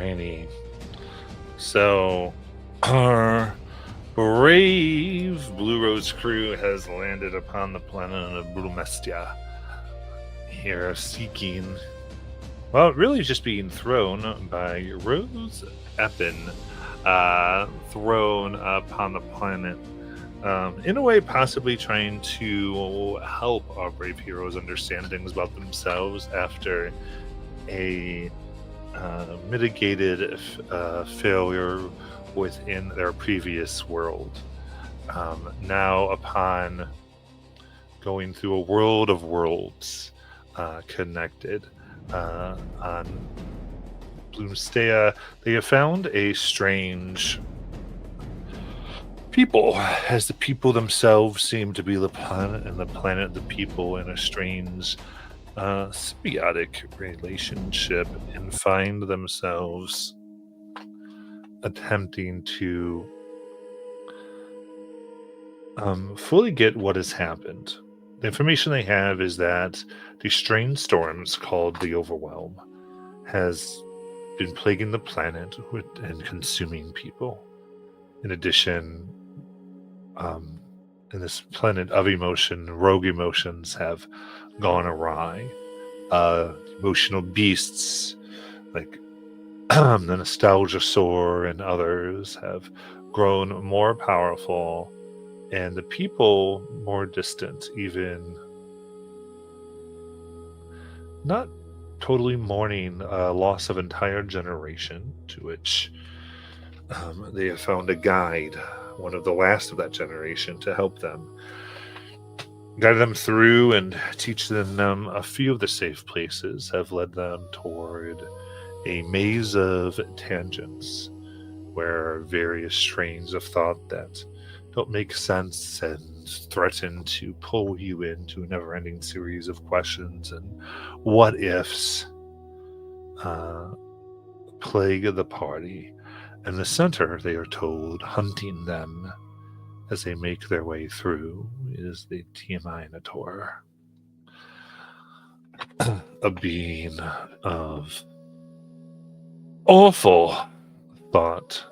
Alrighty. So, our brave Blue Rose crew has landed upon the planet of Brumestia. Here, seeking, well, really just being thrown by Rose Eppin, thrown upon the planet. In a way, possibly trying to help our brave heroes understand things about themselves after a mitigated failure within their previous world. Now, upon going through a world of worlds connected on Bloomstea, they have found a strange people, as the people themselves seem to be the planet, and the planet the people in a strange symbiotic relationship, and find themselves attempting to fully get what has happened. The information they have is that the strange storms called the Overwhelm has been plaguing the planet and consuming people. In addition, in this planet of emotion, rogue emotions have gone awry. Emotional beasts like the Nostalgia Sore and others have grown more powerful, and the people more distant, even not totally mourning loss of entire generation, to which they have found a guide, one of the last of that generation, to help them, guide them through and teach them a few of the safe places, have led them toward a maze of tangents where various strains of thought that don't make sense and threaten to pull you into a never-ending series of questions and what-ifs plague the party. In the center, they are told, hunting them as they make their way through, is the Tiaminator, a being of awful thought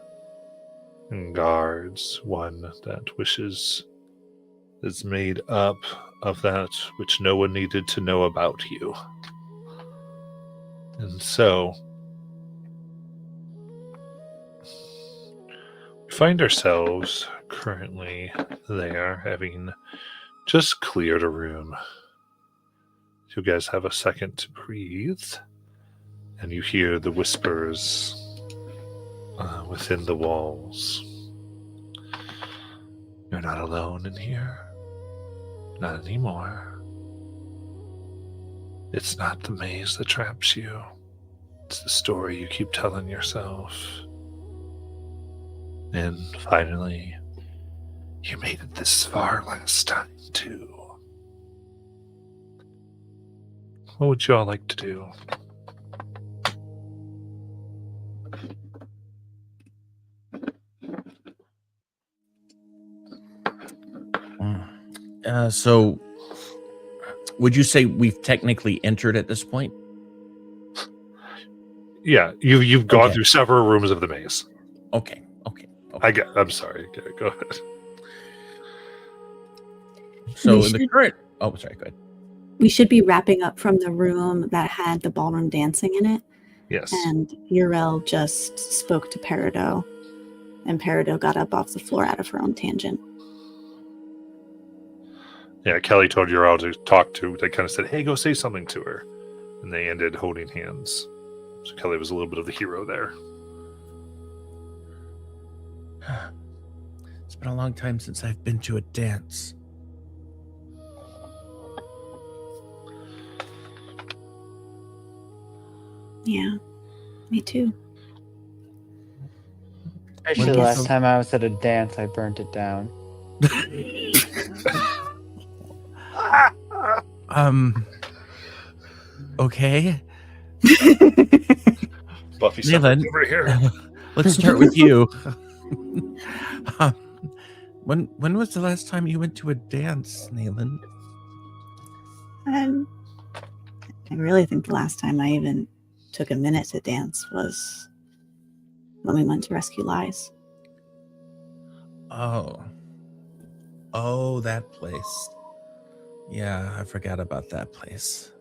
and guards, one that wishes is made up of that which no one needed to know about you. And so we find ourselves currently there, having just cleared a room. You guys have a second to breathe, and you hear the whispers within the walls. You're not alone in here. Not anymore. It's not the maze that traps you. It's the story you keep telling yourself. And finally, you made it this far last time, too. What would you all like to do? So, would you say we've technically entered at this point? Yeah, you've gone through several rooms of the maze. Okay. I'm sorry. Okay, go ahead. So in the current... Oh, sorry, go ahead. We should be wrapping up from the room that had the ballroom dancing in it. Yes. And Uriel just spoke to Peridot, and Peridot got up off the floor out of her own tangent. Yeah, Kelly told Uriel to talk to. They kind of said, hey, go say something to her. And they ended holding hands. So Kelly was a little bit of the hero there. It's been a long time since I've been to a dance. Yeah, me too. Actually, the last time I was at a dance, I burnt it down. Okay. Buffy, Nayland, over here. Let's start with you. When was the last time you went to a dance, Nayland? I really think the last time I even took a minute to dance was when we went to rescue Lies. Oh. Oh, that place. Yeah, I forgot about that place.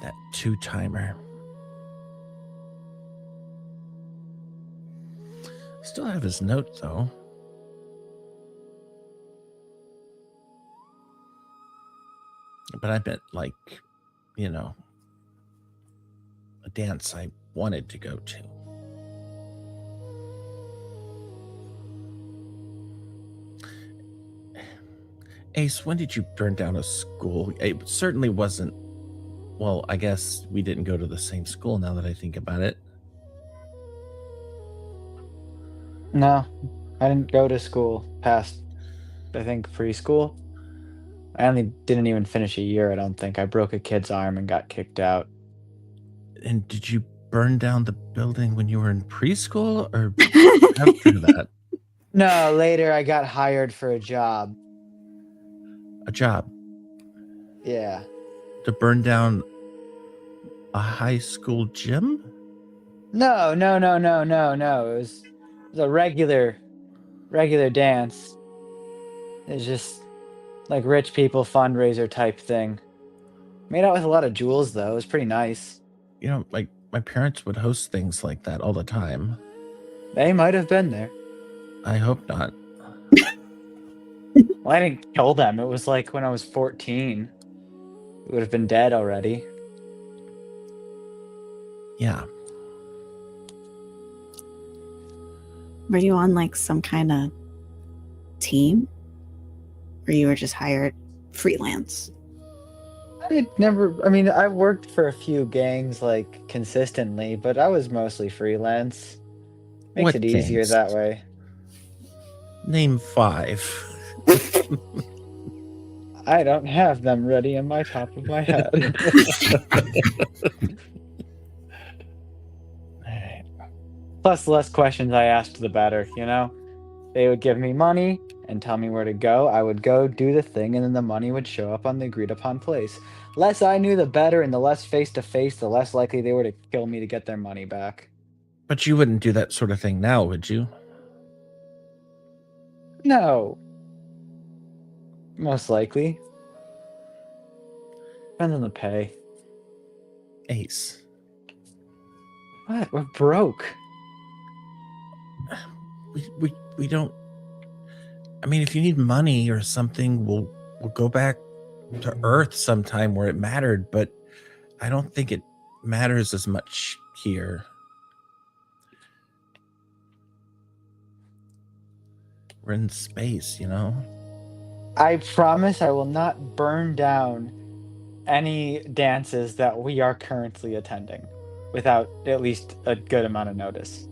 That two-timer. Still have his note, though. But I bet, like, a dance I wanted to go to. Ace, when did you burn down a school? It certainly wasn't. Well, I guess we didn't go to the same school now that I think about it. No, I didn't go to school past, I think, preschool. I only didn't even finish a year, I don't think. I broke a kid's arm and got kicked out. And did you burn down the building when you were in preschool or after that? No, later I got hired for a job. A job Yeah. to burn down a high school gym? No. It was a regular dance. It's just like rich people fundraiser type thing. Made out with a lot of jewels though. It was pretty nice. Like my parents would host things like that all the time. They might have been there. I hope not. Well, I didn't kill them. It was like when I was 14. It would have been dead already. Yeah. Were you on like some kind of team? Or you were just hired freelance? I worked for a few gangs like consistently, but I was mostly freelance. Makes What it easier gangs? that way. Name 5. I don't have them ready in my top of my head. Alright. Plus, the less questions I asked, the better, They would give me money and tell me where to go. I would go do the thing, and then the money would show up on the agreed upon place. Less I knew, the better, and the less face to face, the less likely they were to kill me to get their money back. But you wouldn't do that sort of thing now, would you? No. Most likely. Depends on the pay. Ace. What? We're broke. We don't. I mean, if you need money or something, we'll go back to Earth sometime where it mattered, but I don't think it matters as much here. We're in space, I promise I will not burn down any dances that we are currently attending without at least a good amount of notice.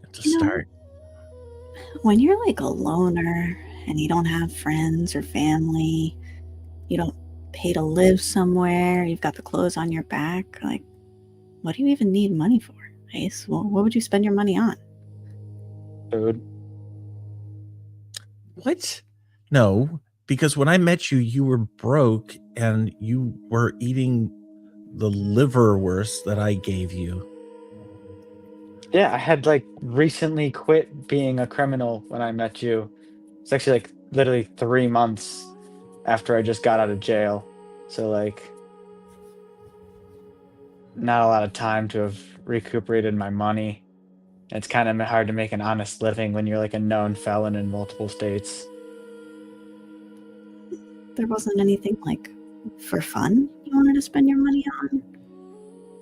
It's a You know, start. When you're like a loner and you don't have friends or family, you don't pay to live somewhere, you've got the clothes on your back, like, what do you even need money for, Ace? Well, what would you spend your money on? Food. What? No, because when I met you, you were broke and you were eating the liverwurst that I gave you. Yeah, I had like recently quit being a criminal when I met you. It's actually like literally 3 months after I just got out of jail. So like not a lot of time to have recuperated my money. It's kind of hard to make an honest living when you're like a known felon in multiple states. There wasn't anything like for fun you wanted to spend your money on?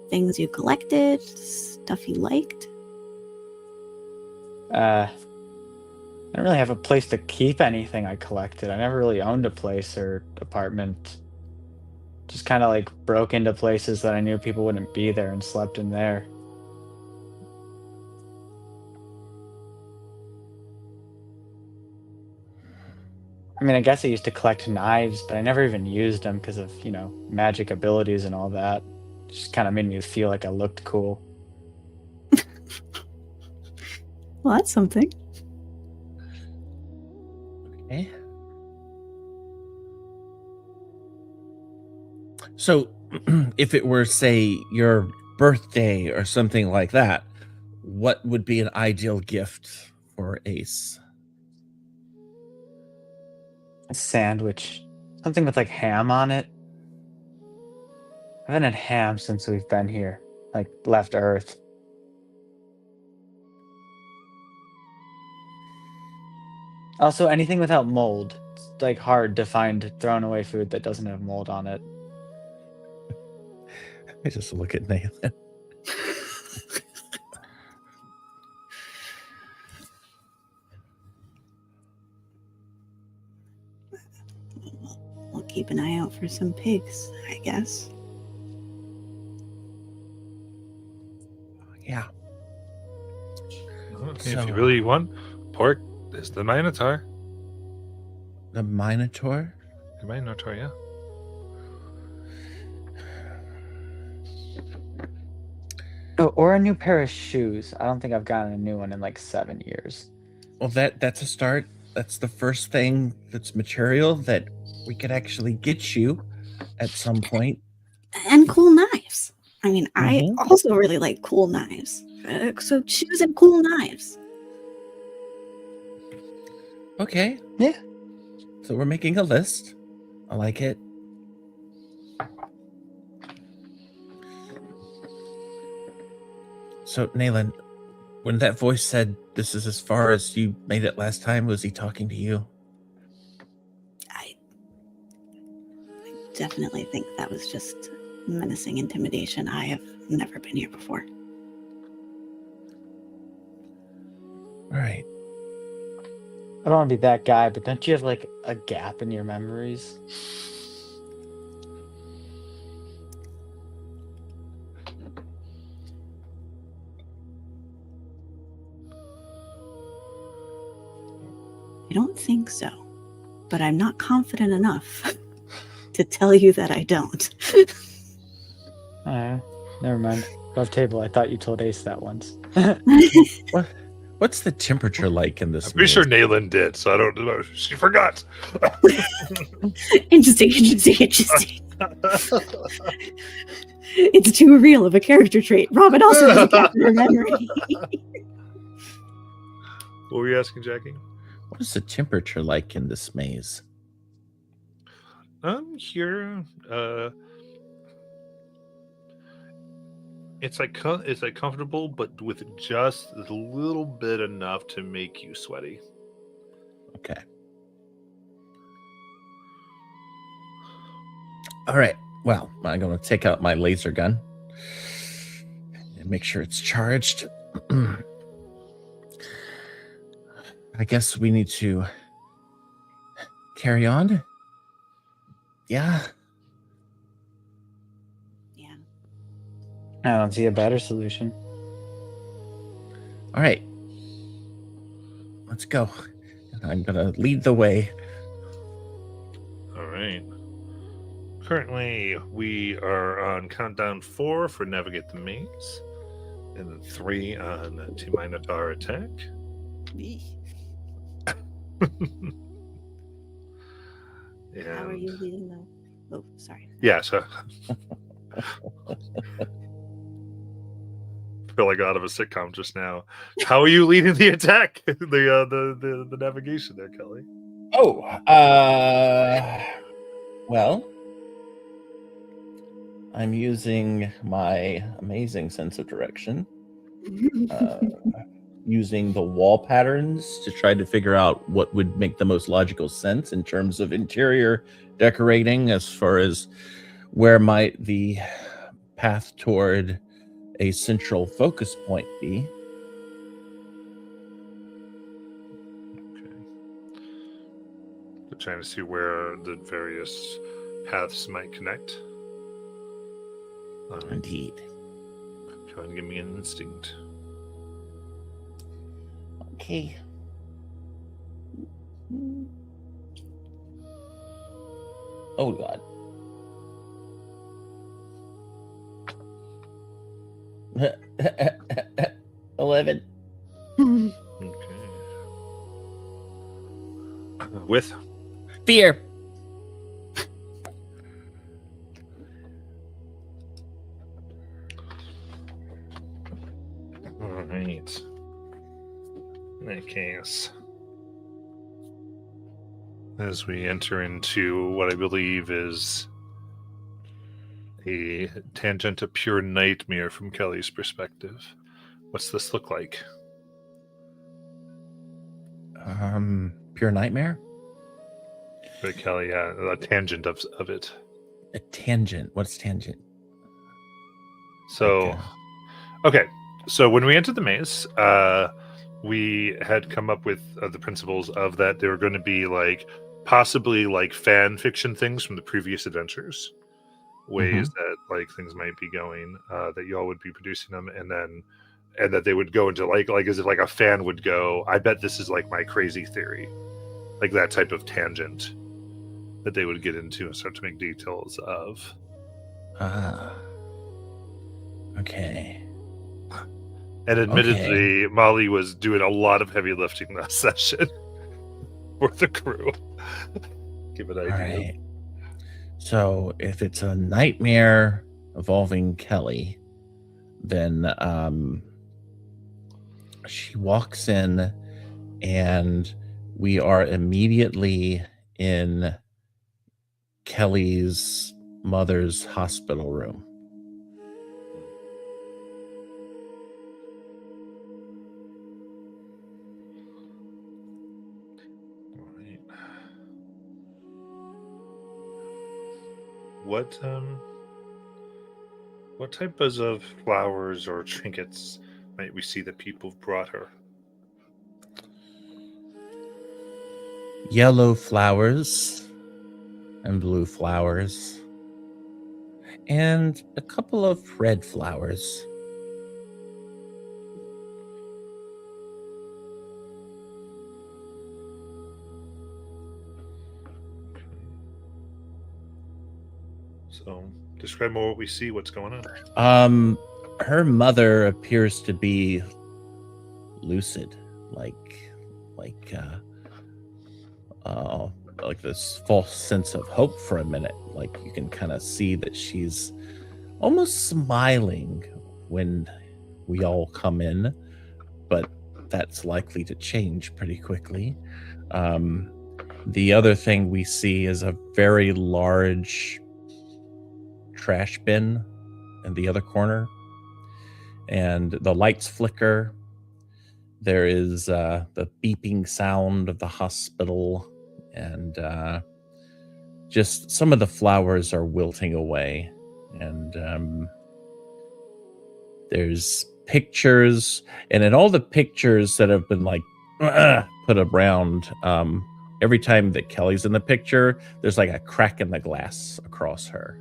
Things you collected, stuff you liked? I don't really have a place to keep anything I collected. I never really owned a place or apartment. Just kind of like broke into places that I knew people wouldn't be there and slept in there. I mean, I guess I used to collect knives, but I never even used them because of, magic abilities and all that. Just kind of made me feel like I looked cool. Well, that's something. Okay. So, if it were, say, your birthday or something like that, what would be an ideal gift for Ace? A sandwich. Something with like ham on it. I haven't had ham since we've been here. Like left Earth. Also, anything without mold. It's like hard to find thrown away food that doesn't have mold on it. I just look at Nathan. We'll keep an eye out for some pigs, I guess. Yeah. If So- you really want pork, there's the Minotaur. The Minotaur? The Minotaur, yeah. Oh, or a new pair of shoes. I don't think I've gotten a new one in like 7 years. Well, that's a start. That's the first thing that's material that we could actually get you at some point. And cool knives. I mean, I Mhm. also really like cool knives. So shoes and cool knives. Okay. Yeah. So we're making a list. I like it. So, Nayland, when that voice said this is as far as you made it last time, was he talking to you? I definitely think that was just menacing intimidation. I have never been here before. All right. I don't want to be that guy, but don't you have like a gap in your memories? I don't think so, but I'm not confident enough to tell you that I don't. Never mind. Above table, I thought you told Ace that once. What's the temperature like in this? I'm pretty sure meal? Nayland did, so I don't know. She forgot. Interesting. It's too real of a character trait. Robin also doesn't capture her memory. What were you asking, Jackie? What is the temperature like in this maze? Here, it's like comfortable, but with just a little bit enough to make you sweaty. Okay. All right. Well, I'm going to take out my laser gun and make sure it's charged. I guess we need to carry on. Yeah. Yeah. I don't see a better solution. All right. Let's go. I'm going to lead the way. All right. Currently, we are on countdown 4 for navigate the maze, and then 3 on T-Minotaur attack. How are And you leading the... Oh, sorry. yeah, so feel like out of a sitcom just now. How are you leading the attack? the navigation there, Kelly. Oh, well, I'm using my amazing sense of direction, using the wall patterns to try to figure out what would make the most logical sense in terms of interior decorating, as far as where might the path toward a central focus point be. Okay. We're trying to see where the various paths might connect. Indeed. Go ahead and give me an instinct. Okay. Oh God. $11. Okay. With Fear. case. As we enter into what I believe is a tangent to pure nightmare from Kelly's perspective. What's this look like? Pure nightmare? But Kelly, a tangent of it. A tangent. What's tangent? So, Like, okay. So when we entered the maze, we had come up with the principles of that there were going to be like possibly like fan fiction things from the previous adventures, ways that like things might be going, that y'all would be producing them, and that they would go into like as if like a fan would go, I bet this is like my crazy theory, like that type of tangent that they would get into and start to make details of. Okay. And admittedly, Molly was doing a lot of heavy lifting that session for the crew. Give it All idea. right. So if it's a nightmare involving Kelly, then she walks in and we are immediately in Kelly's mother's hospital room. All right. What types of flowers or trinkets might we see that people have brought her? Yellow flowers and blue flowers and a couple of red flowers. So, describe more what we see, what's going on. Her mother appears to be lucid, like this false sense of hope for a minute. Like you can kind of see that she's almost smiling when we all come in, but that's likely to change pretty quickly. The other thing we see is a very large trash bin in the other corner, and the lights flicker. There is the beeping sound of the hospital, and just some of the flowers are wilting away. And there's pictures, and in all the pictures that have been like put around, every time that Kelly's in the picture, there's like a crack in the glass across her,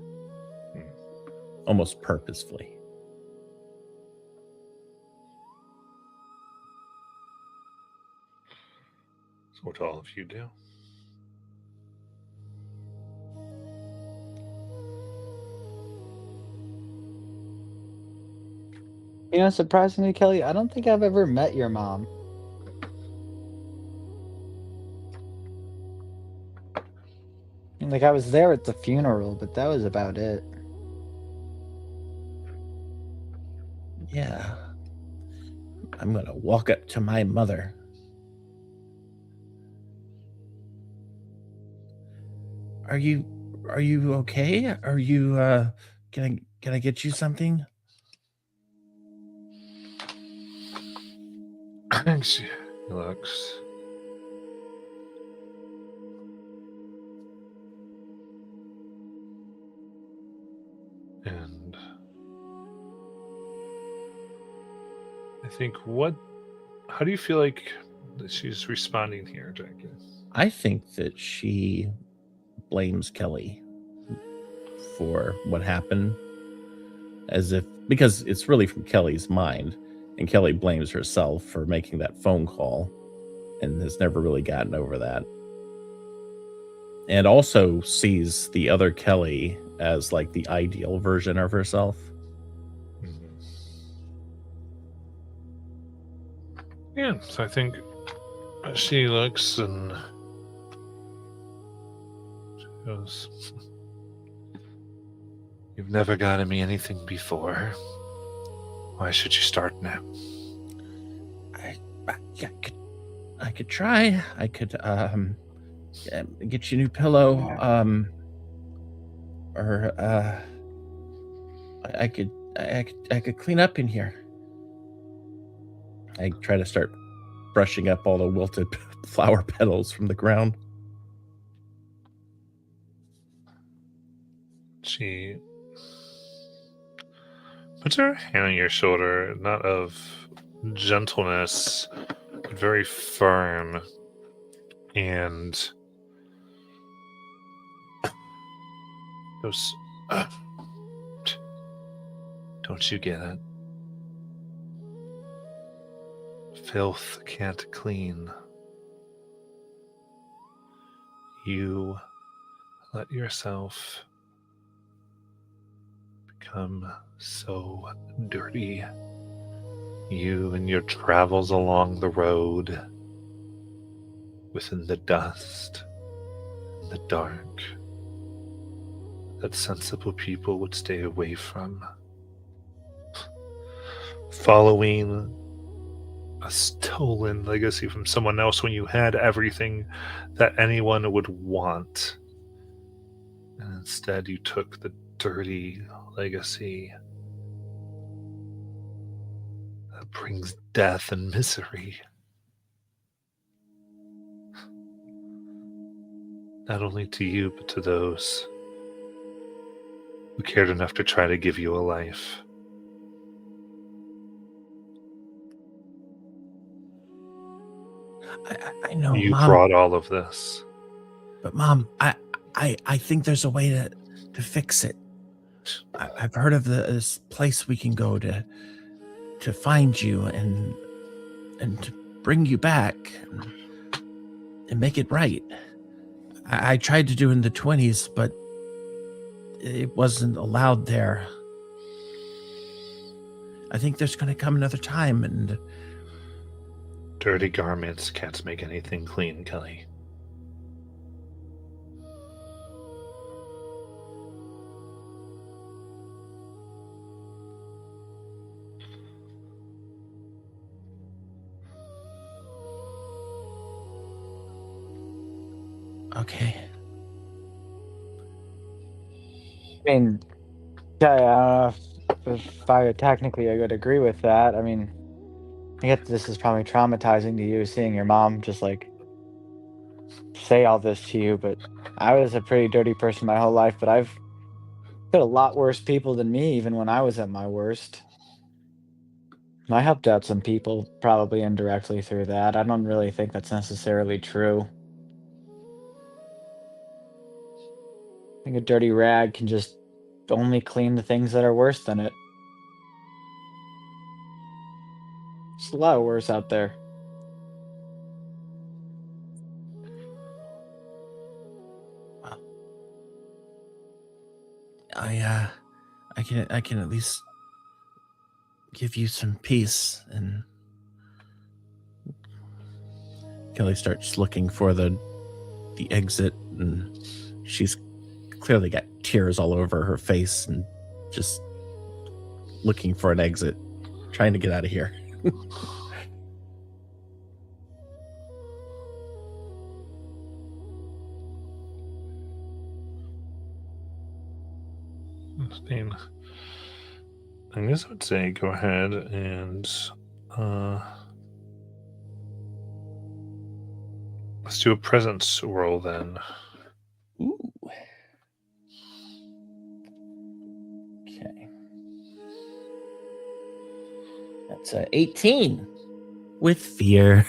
almost purposefully. So what all of you do? You know, surprisingly, Kelly, I don't think I've ever met your mom. Like, I was there at the funeral, but that was about it. Yeah. I'm gonna walk up to my mother. Are you okay? Are you can I get you something? She looks. And I think how do you feel like that she's responding here, Jackie? I think that she blames Kelly for what happened, as if because it's really from Kelly's mind, and Kelly blames herself for making that phone call and has never really gotten over that. And also sees the other Kelly as like the ideal version of herself. Yeah, so I think she looks and she goes, "You've never gotten me anything before. Why should you start now?" I could try. I could get you a new pillow. Or I could clean up in here. I try to start brushing up all the wilted flower petals from the ground. She puts her hand on your shoulder, not of gentleness, but very firm, and goes, don't you get it? Filth can't clean. You let yourself become so dirty. You and your travels along the road, within the dust, in the dark, that sensible people would stay away from. Following a stolen legacy from someone else when you had everything that anyone would want. And instead you took the dirty legacy that brings death and misery. Not only to you, but to those who cared enough to try to give you a life. I know, You Mom, brought all of this. but Mom, I think there's a way to fix it. I've heard of this place we can go to find you and to bring you back and make it right. I tried to do it in the 20s, but it wasn't allowed there. I think there's going to come another time, and Dirty garments can't make anything clean, Kelly. okay. I mean, yeah, I don't know if I technically I would agree with that. I mean, I guess this is probably traumatizing to you, seeing your mom just like say all this to you. But I was a pretty dirty person my whole life. But I've hit a lot worse people than me, even when I was at my worst. And I helped out some people, probably indirectly through that. I don't really think that's necessarily true. I think a dirty rag can just only clean the things that are worse than it. It's a lot worse out there. I can at least give you some peace. And Kelly starts looking for the exit, and she's clearly got tears all over her face and just looking for an exit, trying to get out of here. I guess I would say go ahead and let's do a presence roll then. Ooh. Okay. That's 18 with fear.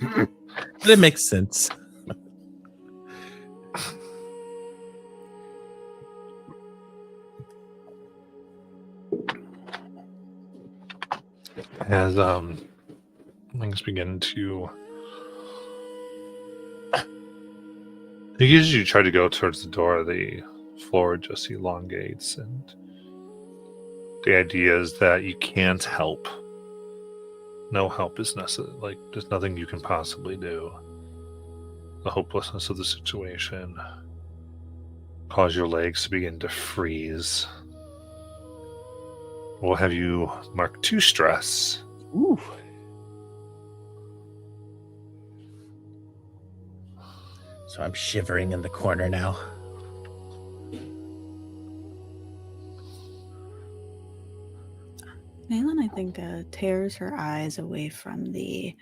But it makes sense. As things begin to, as you try to go towards the door, the floor just elongates, and the idea is that you can't help. No help is necessary. Like, there's nothing you can possibly do. The hopelessness of the situation cause your legs to begin to freeze. We'll have you mark 2 stress. Ooh. So I'm shivering in the corner now. Naylan, I think, tears her eyes away from the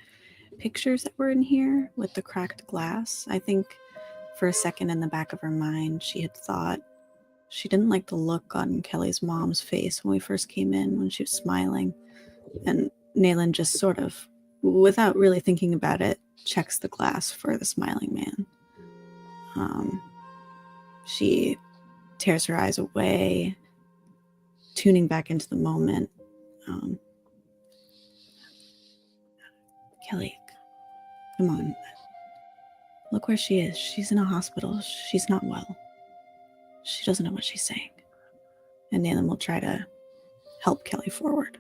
pictures that were in here with the cracked glass. I think for a second in the back of her mind, she had thought she didn't like the look on Kelly's mom's face when we first came in, when she was smiling. And Naylan just sort of, without really thinking about it, checks the glass for the smiling man. She tears her eyes away, tuning back into the moment. Kelly, come on. Look where she is. She's in a hospital. She's not well. She doesn't know what she's saying. And Naylan will try to help Kelly forward.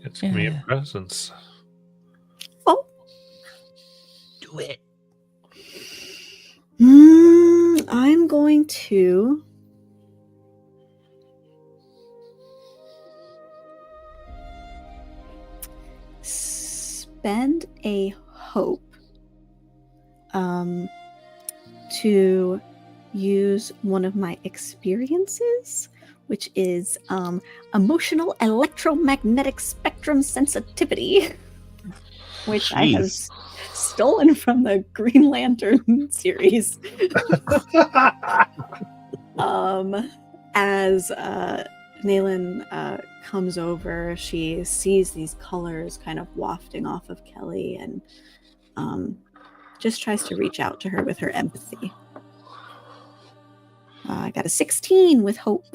It's me in Yeah. presence. Oh! Do it. I'm going to spend a hope to use one of my experiences, which is emotional electromagnetic spectrum sensitivity, which I have Jeez. stolen from the Green Lantern series. As Naylan comes over, she sees these colors kind of wafting off of Kelly and just tries to reach out to her with her empathy. I got a 16 with hope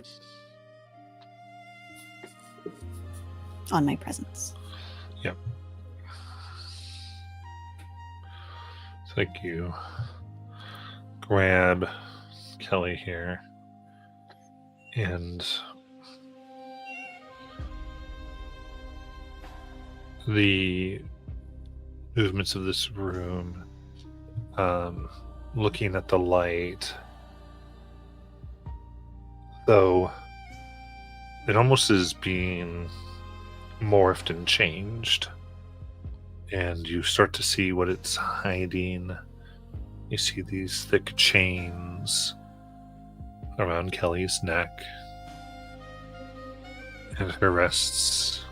on my presence. Yep. Thank you. Grab Kelly here. And the movements of this room, looking at the light, though it almost is being morphed and changed, and you start to see what it's hiding. You see these thick chains around Kelly's neck, and her wrists,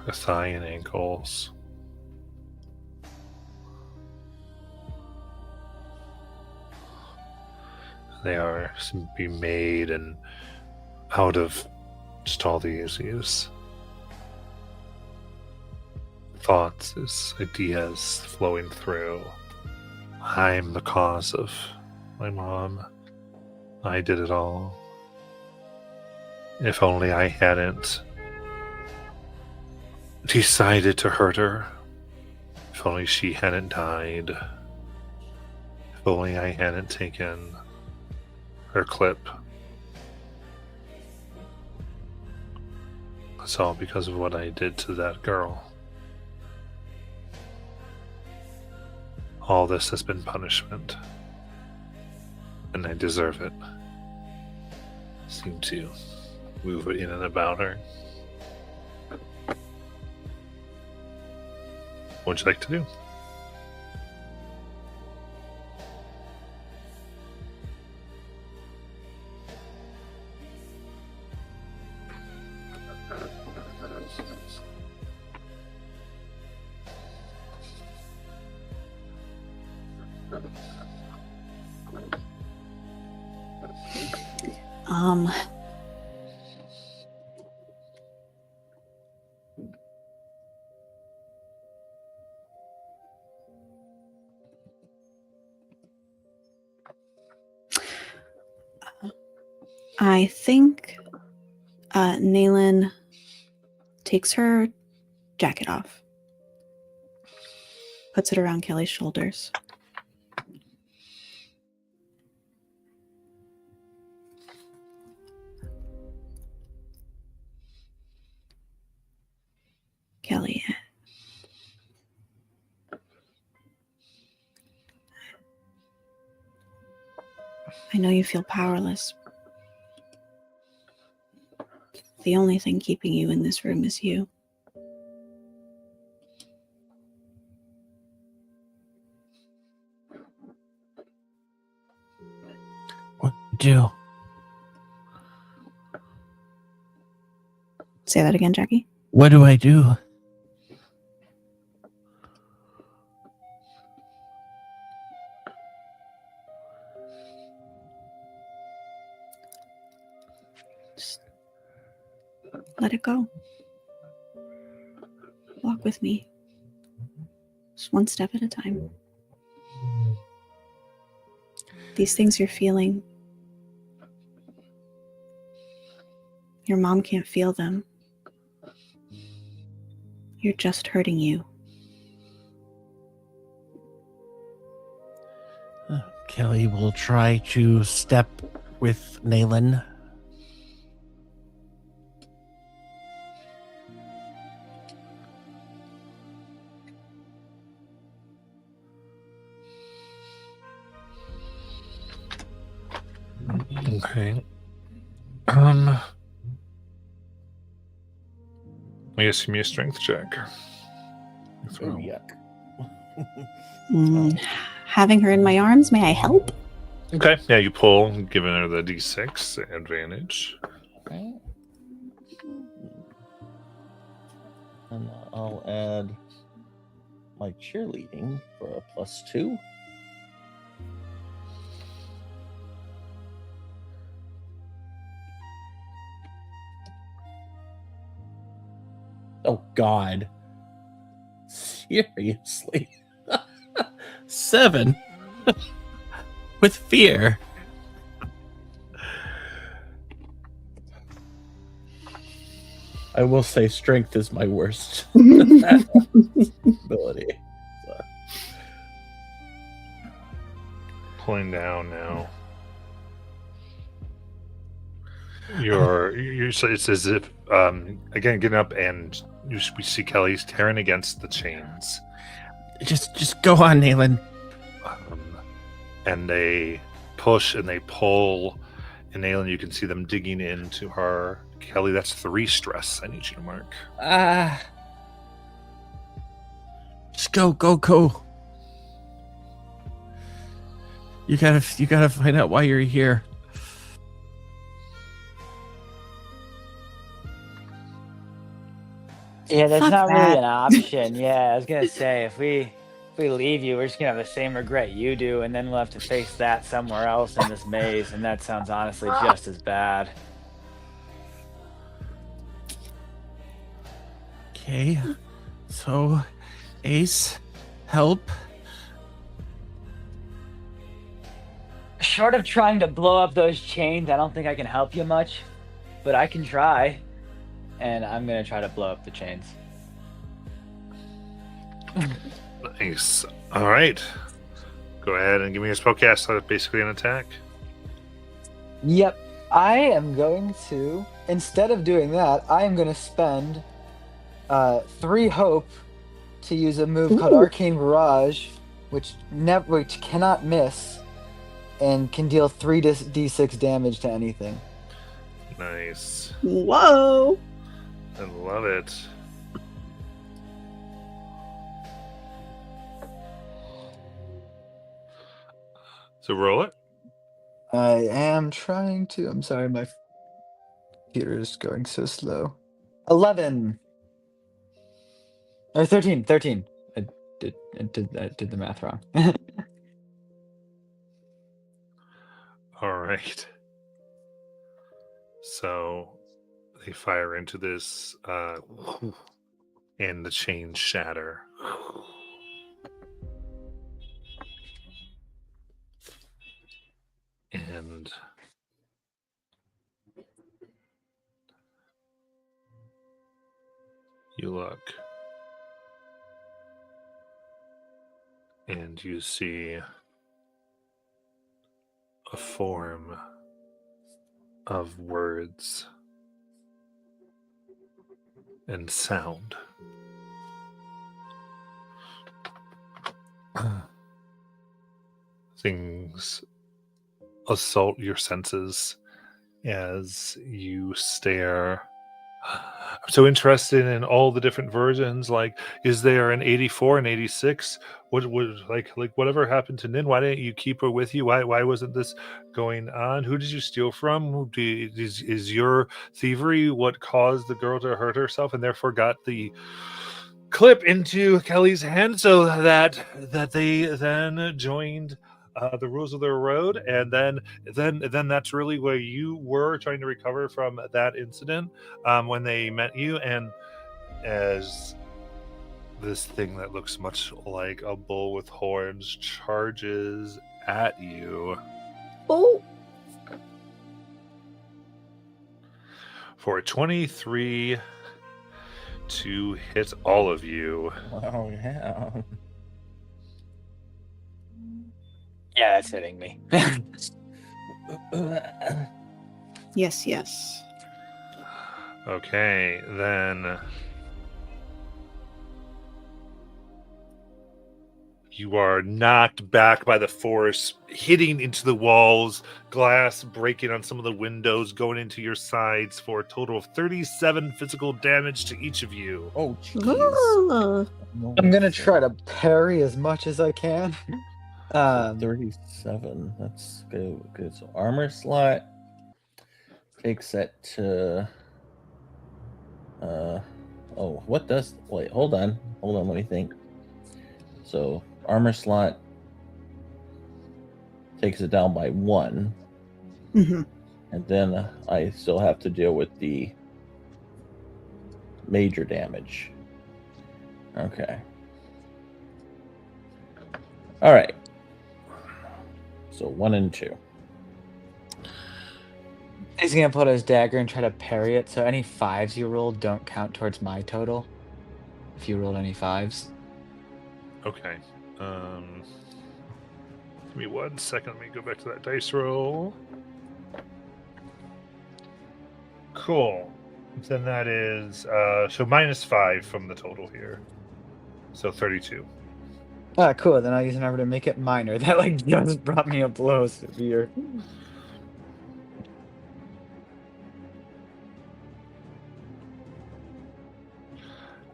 her thigh and ankles. They are being made and out of just all these thoughts, these ideas flowing through. I'm the cause of my mom. I did it all. If only I hadn't decided to hurt her. If only she hadn't died. If only I hadn't taken her clip. It's all because of what I did to that girl. All this has been punishment. And I deserve it. Seem to move in and about her. What would you like to do? I think Naylan takes her jacket off, puts it around Kelly's shoulders. Kelly, I know you feel powerless. The only thing keeping you in this room is you. do? Say that again, Jackie. What do I do? Just let it go. Walk with me. Just one step at a time. These things you're feeling, your mom can't feel them. You're just hurting you. Kelly will try to step with Naylan. Okay. I guess give me a strength check. Oh, yuck. Having her in my arms, may I help? Okay. Yeah, you pull, giving her the D6 advantage. Okay. And I'll add my cheerleading for a +2. Oh, God. Seriously? 7? With fear. I will say strength is my worst ability. So. Pulling down now. So it's as if again getting up and we see Kelly's tearing against the chains. Just go on, Naylan. And they push and they pull, and Naylan, you can see them digging into her. Kelly, that's 3 stress. I need you to mark. Just go. You gotta find out why you're here. Yeah, that's Fuck not really that. an option. Yeah, I was gonna say if we leave you, we're just gonna have the same regret you do, and then we'll have to face that somewhere else in this maze, and that sounds honestly just as bad. Okay, so Ace, help. Short of trying to blow up those chains, I don't think I can help you much, but I can try, and I'm gonna try to blow up the chains. Nice. All right. Go ahead and give me a spellcast. So basically an attack. Yep, I am going to, instead of doing that, I am gonna spend 3 hope to use a move called Arcane Barrage, which cannot miss, and can deal 3d6 damage to anything. Nice. Whoa. I love it. So roll it. I am trying to. I'm sorry, my computer is going so slow. 11 or 13. 13. I did the math wrong. All right. So they fire into this, and the chains shatter. And you look, and you see a form of words and sound. Things assault your senses as you stare so interested in all the different versions. Like, is there an 84 and 86? What would like whatever happened to Nin? Why didn't you keep her with you? Why wasn't this going on? Who did you steal from? Is your thievery what caused the girl to hurt herself and therefore got the clip into Kelly's hand so that they then joined the rules of the road, and then that's really where you were trying to recover from that incident when they met you, and as this thing that looks much like a bull with horns charges at you Oh, for a 23 to hit all of you. Oh yeah. Yeah, that's hitting me. yes, yes. Okay, then you are knocked back by the force, hitting into the walls, glass breaking on some of the windows, going into your sides for a total of 37 physical damage to each of you. Oh jeez. Ooh. I'm gonna try to parry as much as I can. 37. That's good. Good. So armor slot takes that to. Oh, what does? Wait, hold on. Let me think. So armor slot takes it down by 1, Mhm. and then I still have to deal with the major damage. Okay. All right. So 1 and 2. He's gonna put his dagger and try to parry it. So any 5s you roll don't count towards my total. If you rolled any 5s. Okay. Give me 1 second. Let me go back to that dice roll. Cool. Then that is so -5 from the total here. So 32. Ah, cool. Then I'll use an number to make it minor. That like just brought me a blow severe.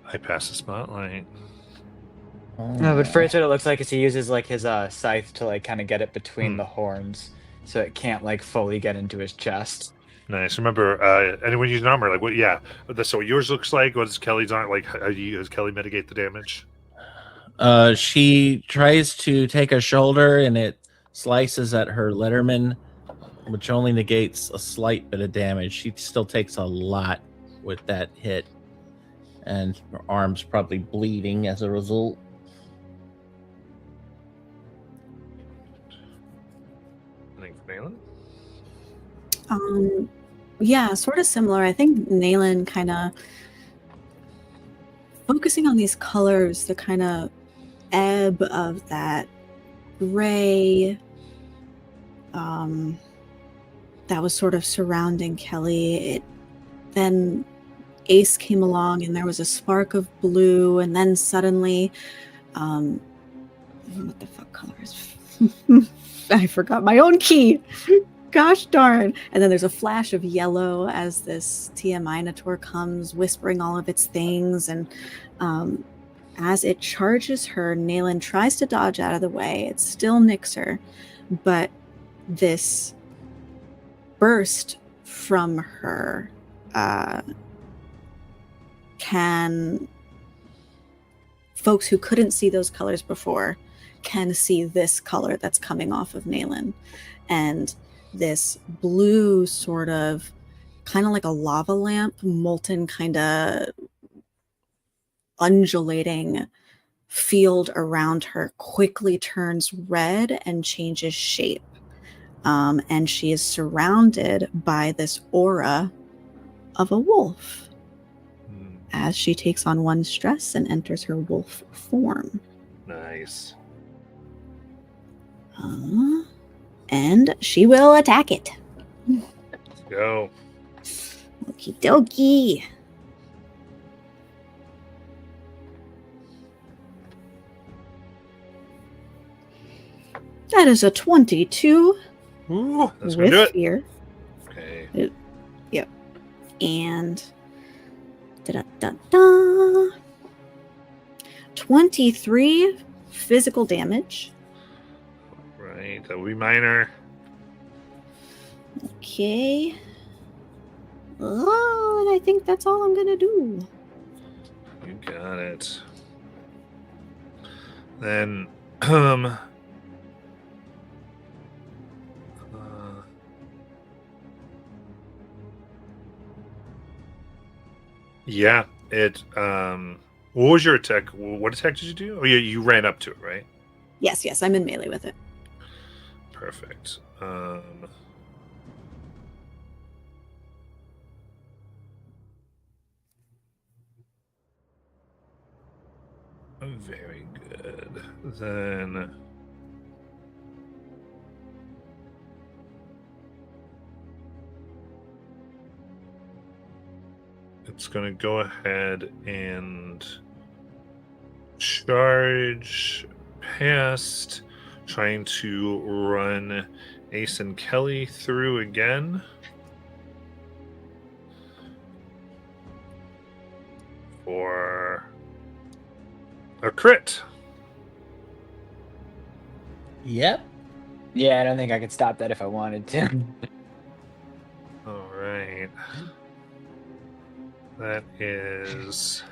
I pass the spotlight. No, but first what it looks like is he uses like his scythe to like kind of get it between the horns, so it can't like fully get into his chest. Nice. Remember, anyone using armor, like what? Yeah. So what yours looks like. What does Kelly's on? Like, does Kelly mitigate the damage? She tries to take a shoulder and it slices at her letterman, which only negates a slight bit of damage. She still takes a lot with that hit, and her arm's probably bleeding as a result. Anything for Nayland? Yeah, sort of similar. I think Nayland kind of focusing on these colors, the kind of ebb of that gray that was sort of surrounding Kelly. Then Ace came along and there was a spark of blue, and then suddenly what the fuck color is I forgot my own key. Gosh darn. And then there's a flash of yellow as this Tia Minotaur comes whispering all of its things, and as it charges her, Nayland tries to dodge out of the way. It still nicks her, but this burst from her can folks who couldn't see those colors before can see this color that's coming off of Nayland, and this blue sort of kind of like a lava lamp, molten kind of undulating field around her quickly turns red and changes shape. And she is surrounded by this aura of a wolf as she takes on 1 stress and enters her wolf form. Nice. And she will attack it. Let's go. Okie dokie. That is a 22 Ooh, that's gonna do with it. fear. Okay. Yep. And Da-da-da-da. 23 physical damage. Right, that will be minor. Okay. Oh, and I think that's all I'm gonna do. You got it. Then, uh, yeah, it. What was your attack? What attack did you do? Oh, yeah, you ran up to it, right? Yes, I'm in melee with it. Perfect. Very good. Then. It's going to go ahead and charge past, trying to run Ace and Kelly through again. For a crit. Yep. Yeah, I don't think I could stop that if I wanted to. All right. That is...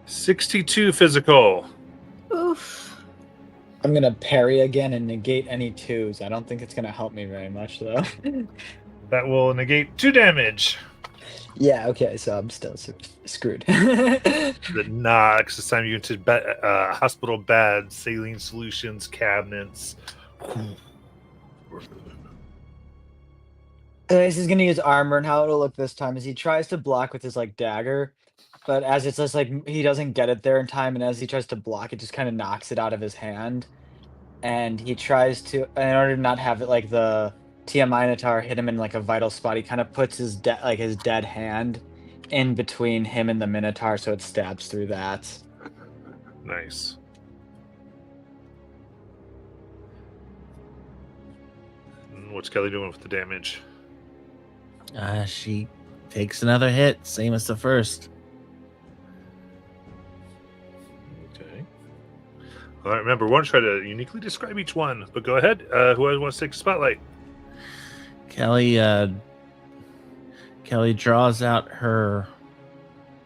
$62 physical. Oof. I'm gonna parry again and negate any twos. I don't think it's gonna help me very much though. That will negate 2 damage. Yeah, okay, so I'm still screwed. The knocks. This time you into hospital beds, saline solutions, cabinets. Ace is gonna use armor, and how it'll look this time is he tries to block with his like dagger, but as it's just like he doesn't get it there in time, and as he tries to block, it just kind of knocks it out of his hand. And he tries to, in order to not have it like the Tia Minotaur hit him in like a vital spot, he kind of puts his his dead hand in between him and the Minotaur, so it stabs through that. Nice. And what's Kelly doing with the damage? She takes another hit, same as the first. Okay. All right, remember, we want to try to uniquely describe each one, but go ahead. Who wants to take the spotlight? Kelly draws out her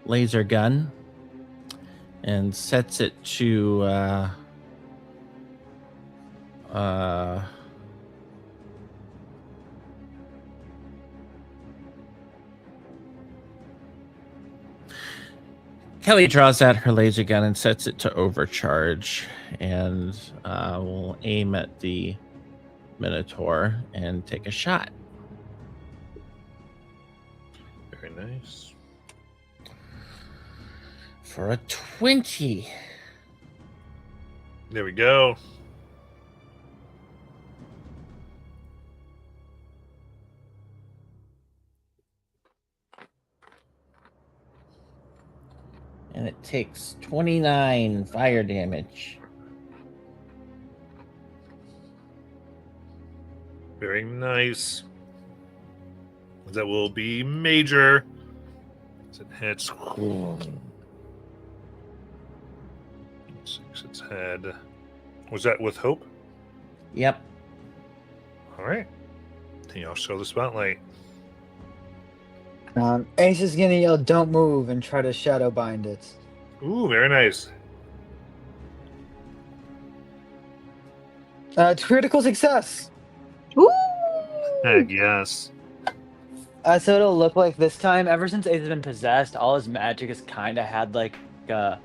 laser gun and sets it to Kelly draws out her laser gun and sets it to overcharge, and will aim at the Minotaur and take a shot. Very nice. For a 20. There we go. And it takes 29 fire damage. Very nice. That will be major. As it hits. Shakes its head. Was that with hope? Yep. All right. Then y'all show the spotlight. Ace is gonna yell, "Don't move," and try to shadow bind it. Ooh, very nice. Critical success. Ooh. Heck yes. So it'll look like this time, ever since Ace has been possessed, all his magic has kind of had like a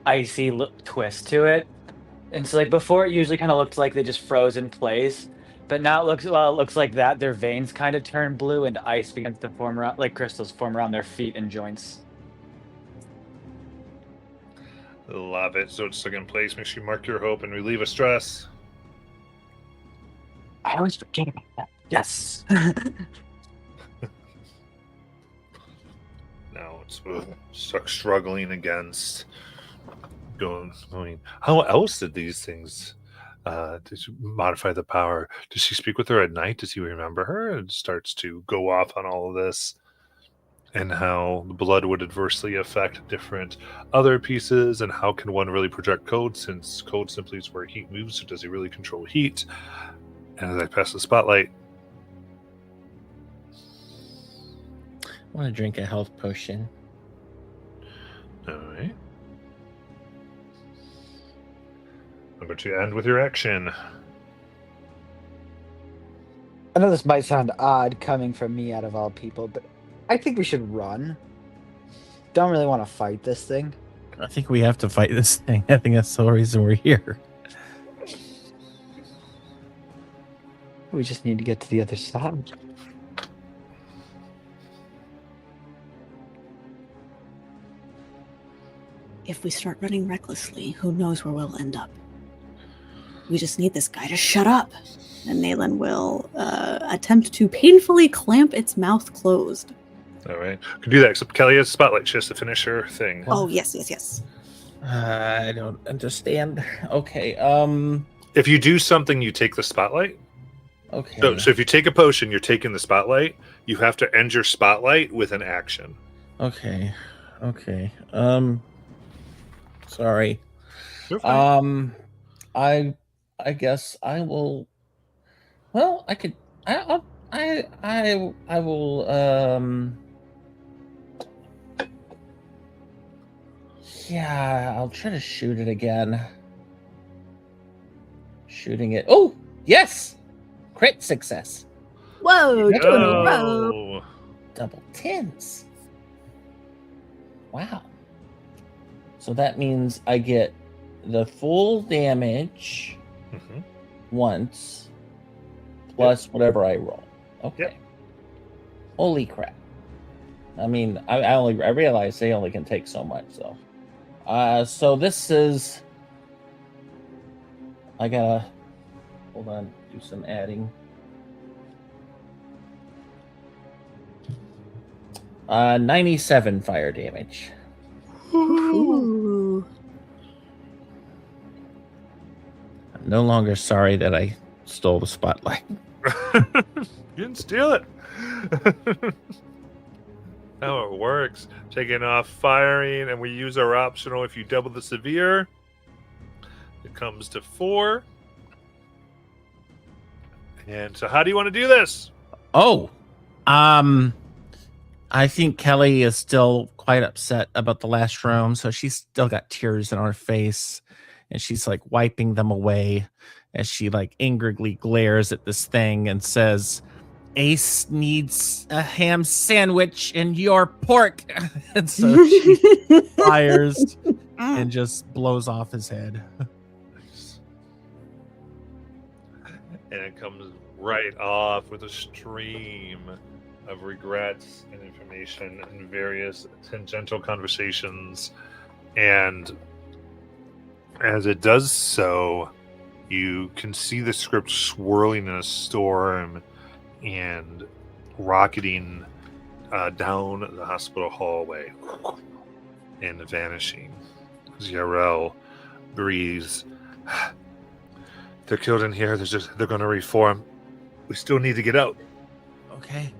icy twist to it. And so like before it usually kind of looked like they just froze in place. But now it looks like that their veins kind of turn blue and ice begins to form around, like crystals form around their feet and joints. Love it. So it's stuck in place. Make sure you mark your hope and relieve a stress. I always forget about that. Yes. Now it's stuck struggling against going. How else did these things did she modify the power? Does she speak with her at night? Does he remember her? And starts to go off on all of this and how the blood would adversely affect different other pieces, and how can one really project code since code simply is where heat moves, so does he really control heat? And as I pass the spotlight, I want to drink a health potion. all right. I'm going to end with your action. I know this might sound odd coming from me out of all people, but I think we should run. Don't really want to fight this thing. I think we have to fight this thing. I think that's the reason we're here. We just need to get to the other side. If we start running recklessly, who knows where we'll end up? We just need this guy to shut up. And Nayland will attempt to painfully clamp its mouth closed. All right. Can do that, except Kelly has spotlight. She has to finish her thing. Oh, yes. I don't understand. Okay. If you do something, you take the spotlight. Okay. So if you take a potion, you're taking the spotlight. You have to end your spotlight with an action. Okay. Sorry. You're fine. I guess I will. Well, I could. I will. Yeah, I'll try to shoot it again. Shooting it. Oh, yes! Crit success. Whoa, 2 in a row. Oh. Double tens. Wow. So that means I get the full damage Mhm. once plus whatever I roll. Okay. Yep. Holy crap. I mean, I realize they only can take so much, so. So this is. I gotta hold on, do some adding. 97 fire damage. Ooh. I'm no longer sorry that I stole the spotlight. You didn't steal it. How it works. Taking off firing, and we use our optional. If you double the severe, it comes to 4. And so, how do you want to do this? Oh, I think Kelly is still quite upset about the last room, so she's still got tears in her face, and she's like wiping them away as she like angrily glares at this thing and says, "Ace needs a ham sandwich and your pork." And so she fires and just blows off his head. Nice. And it comes right off with a stream of regrets and information and various tangential conversations. And as it does so, you can see the script swirling in a storm and rocketing down the hospital hallway and vanishing. As Yarel breathes, "They're killed in here. They're going to reform. We still need to get out." Okay.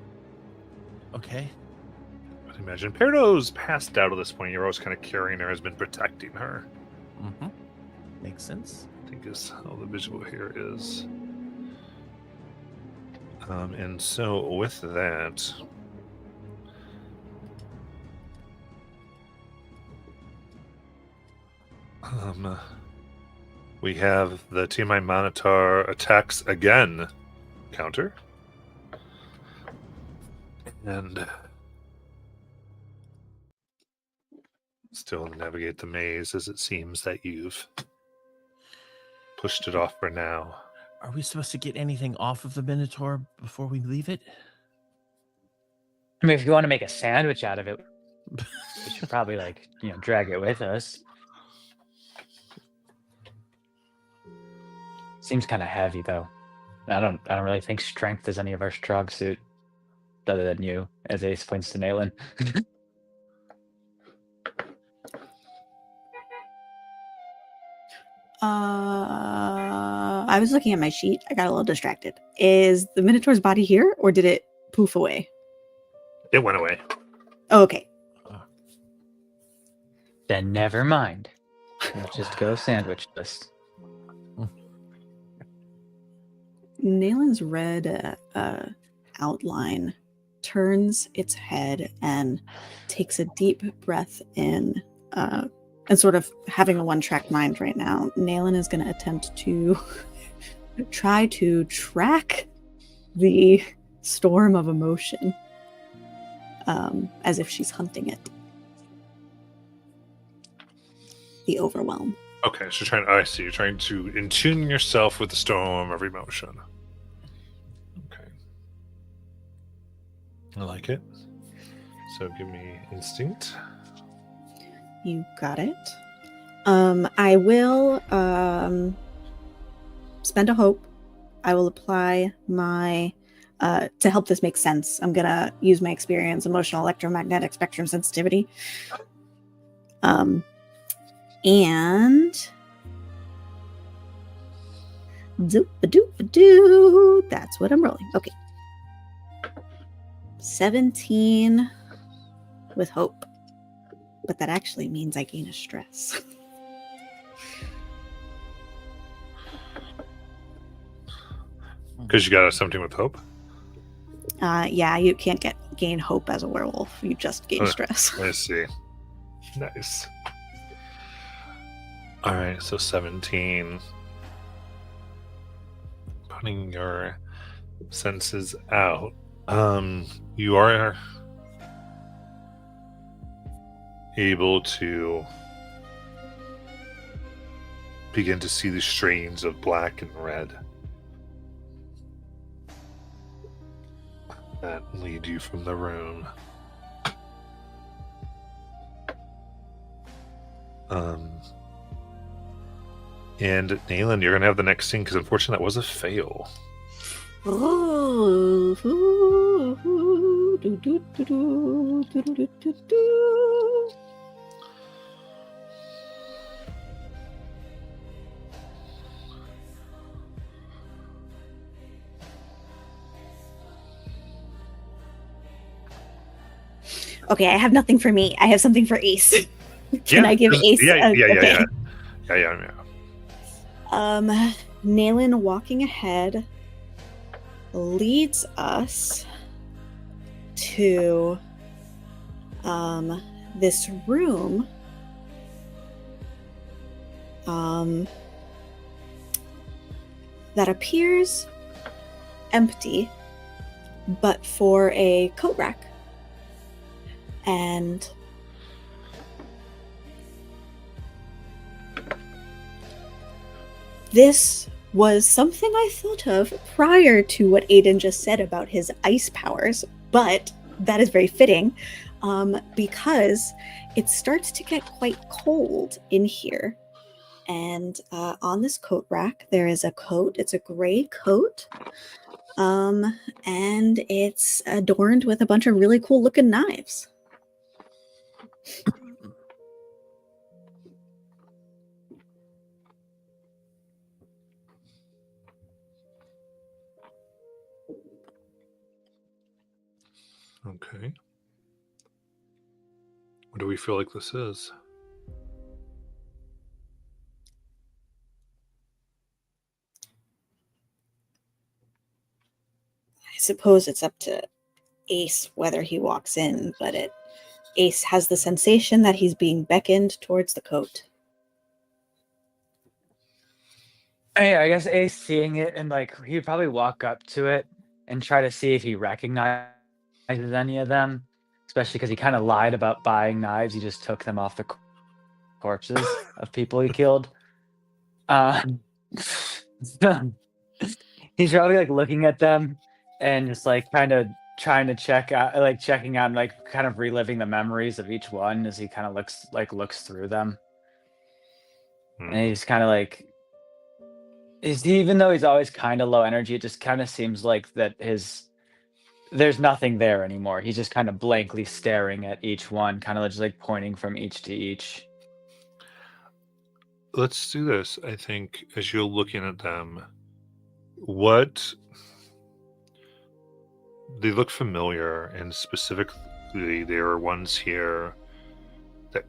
But imagine Perdo's passed out at this point. Yarel's kind of carrying her, has been protecting her. Mm-hmm. Makes sense. I think is how the visual here is. And so with that, we have the TMI Monitor attacks again counter. And still navigate the maze as it seems that you've pushed it off for now. Are we supposed to get anything off of the Minotaur before we leave it? I mean, if you want to make a sandwich out of it, we should probably drag it with us. Seems kind of heavy though. I don't really think strength is any of our strong suit, other than you, as Ace points to Nayland. I was looking at my sheet. I got a little distracted. Is the Minotaur's body here, or did it poof away? It went away. Oh, okay. Then never mind. We'll just go sandwich list. Nalen's red outline turns its head and takes a deep breath in, and sort of having a one-track mind right now. Nalen is going to attempt to try to track the storm of emotion, as if she's hunting it. The overwhelm. Okay, so I see. You're trying to intune yourself with the storm of emotion. Okay. I like it. So give me instinct. You got it. I will spend a hope. I will apply my to help this make sense. I'm gonna use my experience, emotional electromagnetic spectrum sensitivity. And doop-a-doop-a-doo. That's what I'm rolling. Okay. 17 with hope. But that actually means I gain a stress. Because you got a 17 with hope? Yeah, you can't gain hope as a werewolf. You just gain Okay. stress. I see. Nice. All right, so 17. Putting your senses out. You are able to begin to see the strains of black and red that lead you from the room. And Nayland, you're gonna have the next scene because unfortunately that was a fail. Ooh, ooh, ooh, doo, doo, doo, doo, doo, doo, doo, doo. Okay, I have nothing for me. I have something for Ace. Can I give Ace? Yeah. Okay. Yeah. Nayland walking ahead leads us to this room that appears empty but for a coat rack. And this was something I thought of prior to what Aiden just said about his ice powers, but that is very fitting because it starts to get quite cold in here. And on this coat rack, there is a coat. It's a gray coat. And it's adorned with a bunch of really cool looking knives. Okay. What do we feel like this is? I suppose it's up to Ace whether he walks in, but Ace has the sensation that he's being beckoned towards the coat. Hey, I guess Ace seeing it and like he'd probably walk up to it and try to see if he recognizes any of them, especially because he kind of lied about buying knives. He just took them off the corpses of people he killed. He's probably like looking at them and just like kind of trying to checking out and like kind of reliving the memories of each one as he kind of looks through them. And he's kind of like, even though he's always kind of low energy, it just kind of seems like that there's nothing there anymore. He's just kind of blankly staring at each one, kind of just like pointing from each to each. let's do this. I think as you're looking at them, what they look familiar, and specifically, there are ones here that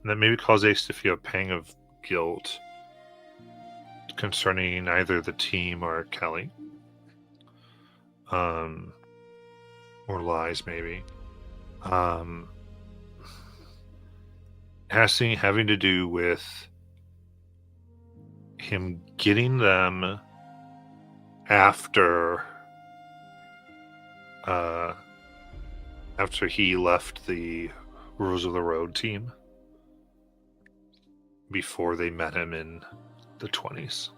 maybe cause Ace to feel a pang of guilt concerning either the team or Kelly, or lies maybe. Having to do with him getting them after he left the Rules of the Road team, before they met him in the 20s.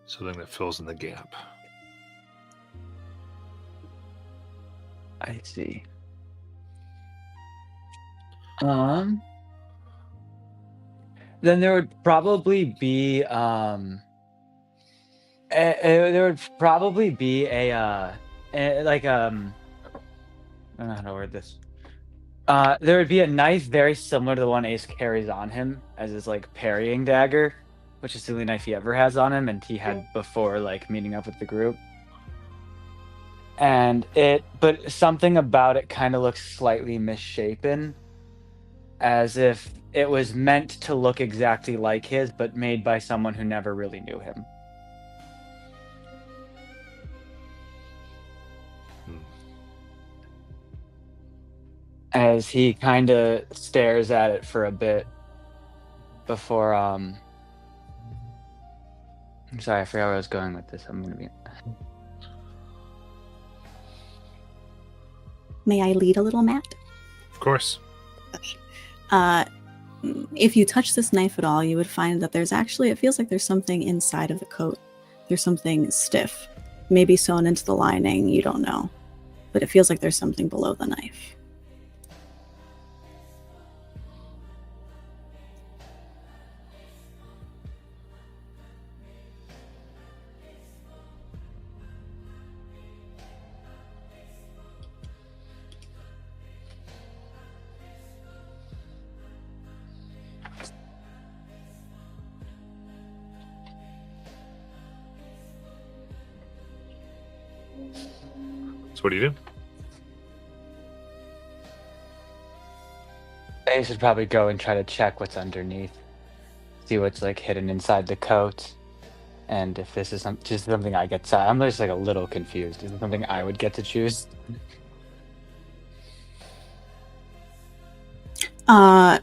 Something that fills in the gap. I see. Then there would probably be there would probably be like I don't know how to word this. There would be a knife very similar to the one Ace carries on him as his like parrying dagger, which is the only knife he ever has on him, and he had before like meeting up with the group. But something about it kind of looks slightly misshapen, as if it was meant to look exactly like his, but made by someone who never really knew him. As he kind of stares at it for a bit before, I'm sorry, I forgot where I was going with this. I'm going to be... May I lead a little, Matt? Of course. If you touch this knife at all, you would find that it feels like there's something inside of the coat. There's something stiff, maybe sewn into the lining, you don't know. But it feels like there's something below the knife. So what do you do? I should probably go and try to check what's underneath, see what's like hidden inside the coat, and if this is just something I get to. I'm just like a little confused. Is it something I would get to choose? I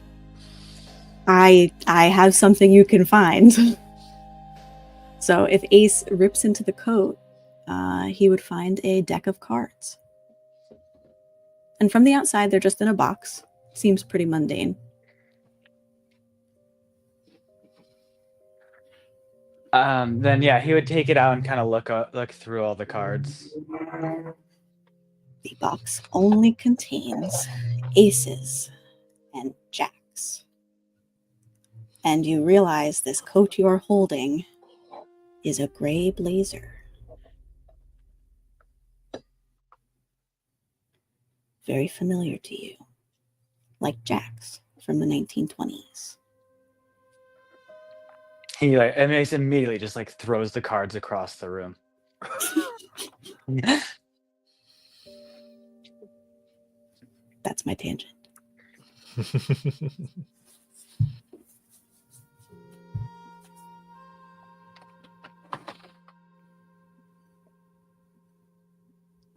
have something you can find. So if Ace rips into the coat, he would find a deck of cards. And from the outside, they're just in a box. Seems pretty mundane. Then yeah, he would take it out and kind of look through all the cards. The box only contains aces and jacks. And you realize this coat you're holding is a gray blazer. Very familiar to you, like Jack's from the 1920s. He Ace immediately just like throws the cards across the room. That's my tangent.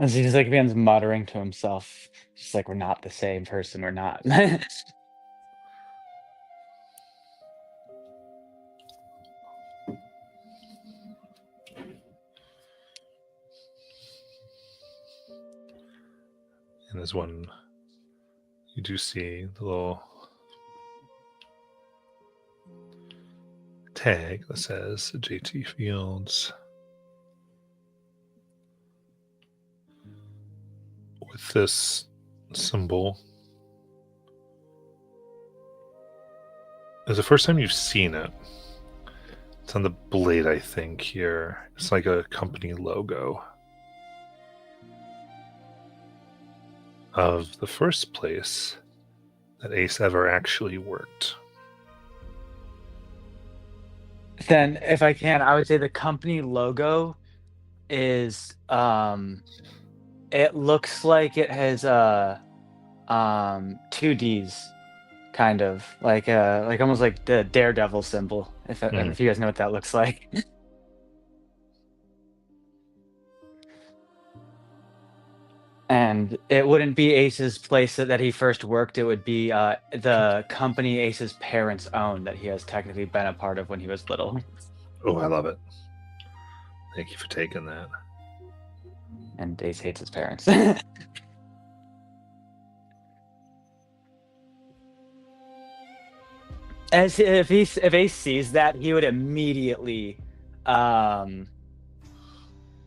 As he just like begins muttering to himself, just like, we're not the same person, we're not. And there's one, you do see the little tag that says JT Fields with this symbol. It's the first time you've seen it. It's on the blade, I think, here. It's like a company logo of the first place that Ace ever actually worked. Then, if I can, I would say the company logo is it looks like it has two D's, kind of like almost like the Daredevil symbol. If you guys know what that looks like. And it wouldn't be Ace's place that he first worked. It would be the company Ace's parents owned that he has technically been a part of when he was little. Oh, I love it. Thank you for taking that. And Ace hates his parents. As if Ace sees that, he would immediately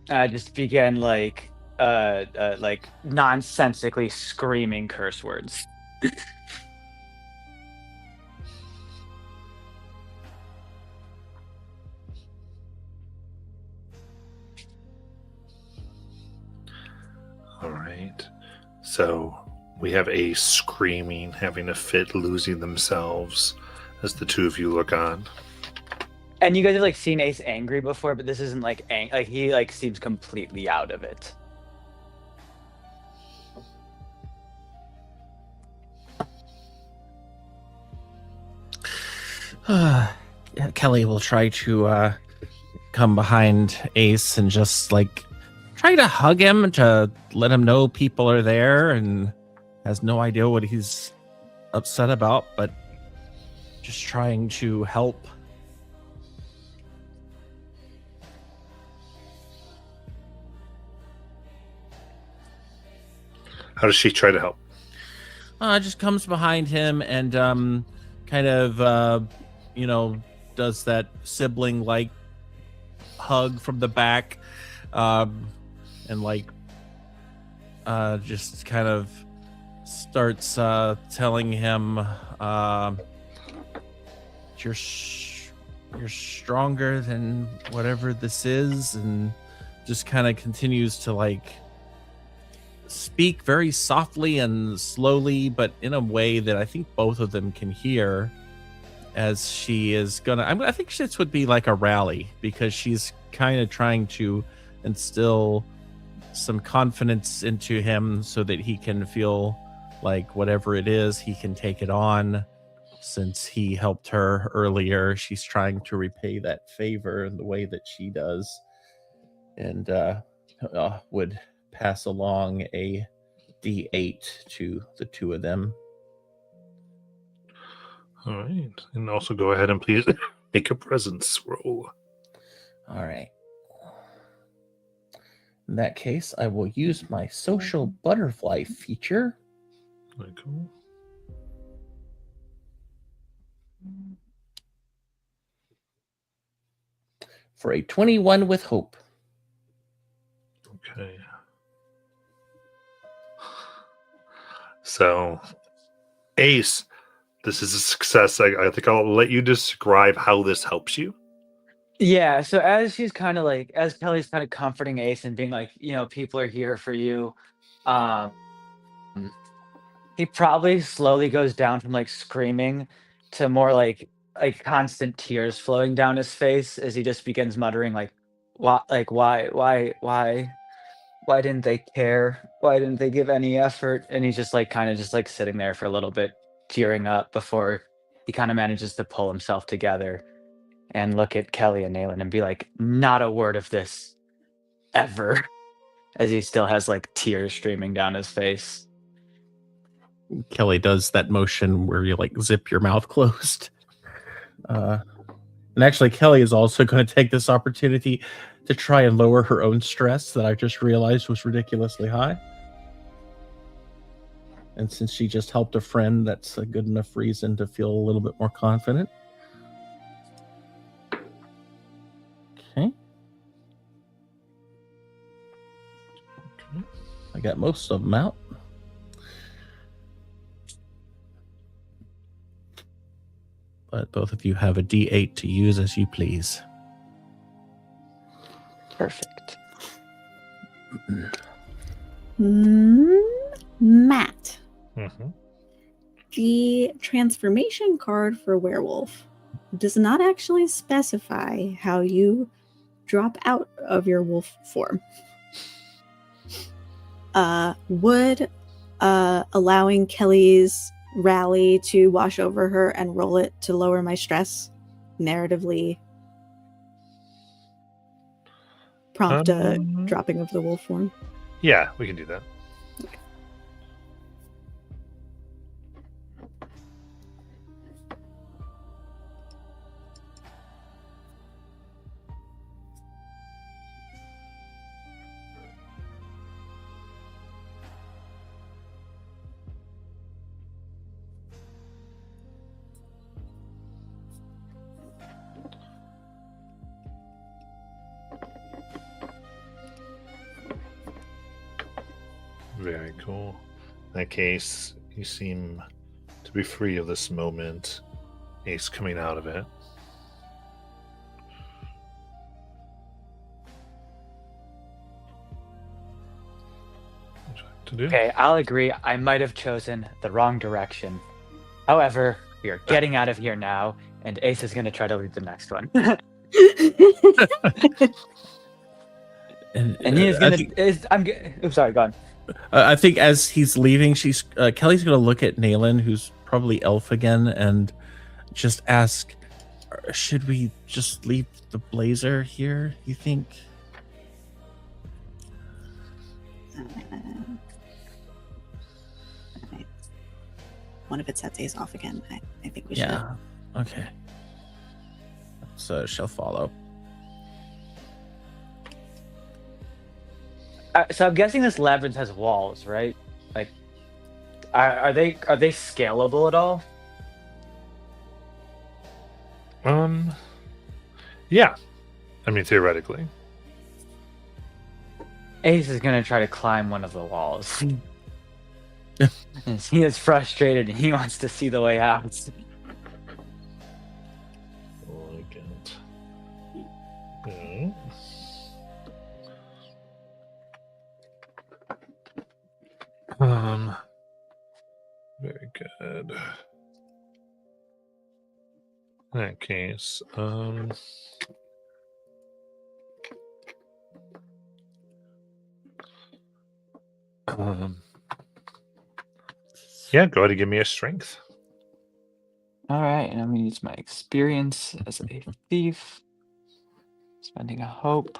just begin like nonsensically screaming curse words. All right. So we have Ace screaming, having a fit, losing themselves as the two of you look on. And you guys have like seen Ace angry before, but this isn't like he like seems completely out of it. Kelly will try to come behind Ace and just like try to hug him to let him know people are there, and has no idea what he's upset about, but just trying to help. How does she try to help? Just comes behind him and kind of does that sibling like hug from the back, and like just kind of starts telling him you're stronger than whatever this is, and just kind of continues to like speak very softly and slowly, but in a way that I think both of them can hear, as she is gonna I think this would be like a rally, because she's kind of trying to instill some confidence into him so that he can feel like whatever it is, he can take it on. Since he helped her earlier, she's trying to repay that favor in the way that she does, and would pass along a D8 to the two of them. All right. And also go ahead and please make a presence roll. All right. In that case, I will use my social butterfly feature. Very cool. For a 21 with hope. Okay. So, Ace, this is a success. I think I'll let you describe how this helps you. Yeah, so as Kelly's kind of comforting Ace and being like, people are here for you, um, he probably slowly goes down from like screaming to more like constant tears flowing down his face as he just begins muttering like, why didn't they care? Why didn't they give any effort? And he's just like kind of just like sitting there for a little bit, tearing up before he kind of manages to pull himself together and look at Kelly and Nayland and be like, not a word of this ever, as he still has like tears streaming down his face. Kelly does that motion where you like zip your mouth closed. And actually, Kelly is also going to take this opportunity to try and lower her own stress that I just realized was ridiculously high. And since she just helped a friend, that's a good enough reason to feel a little bit more confident. Okay. I got most of them out. But both of you have a D8 to use as you please. Perfect. Matt, Mm-hmm. The transformation card for werewolf does not actually specify how you drop out of your wolf form. Would allowing Kelly's rally to wash over her and roll it to lower my narratively prompt a dropping of the wolf form? Yeah, we can do that. Very cool. In that case, you seem to be free of this moment. Ace coming out of it. What would you like to do? Okay, I'll agree. I might have chosen the wrong direction. However, we are getting out of here now, and Ace is going to try to lead the next one. And he is going to. I'm sorry, go on. I think as he's leaving, Kelly's going to look at Nayland, who's probably elf again, and just ask, should we just leave the blazer here, you think? One of it sets Ace off again. I think we should. Yeah. Okay. So she'll follow. So I'm guessing this labyrinth has walls, right? Like, are they scalable at all? Yeah. I mean, theoretically. Ace is gonna try to climb one of the walls. And he is frustrated and he wants to see the way out. Like it. Okay. Very good. In that case, yeah, go ahead and give me a strength. All right, and I'm gonna use my experience as a thief, spending a hope.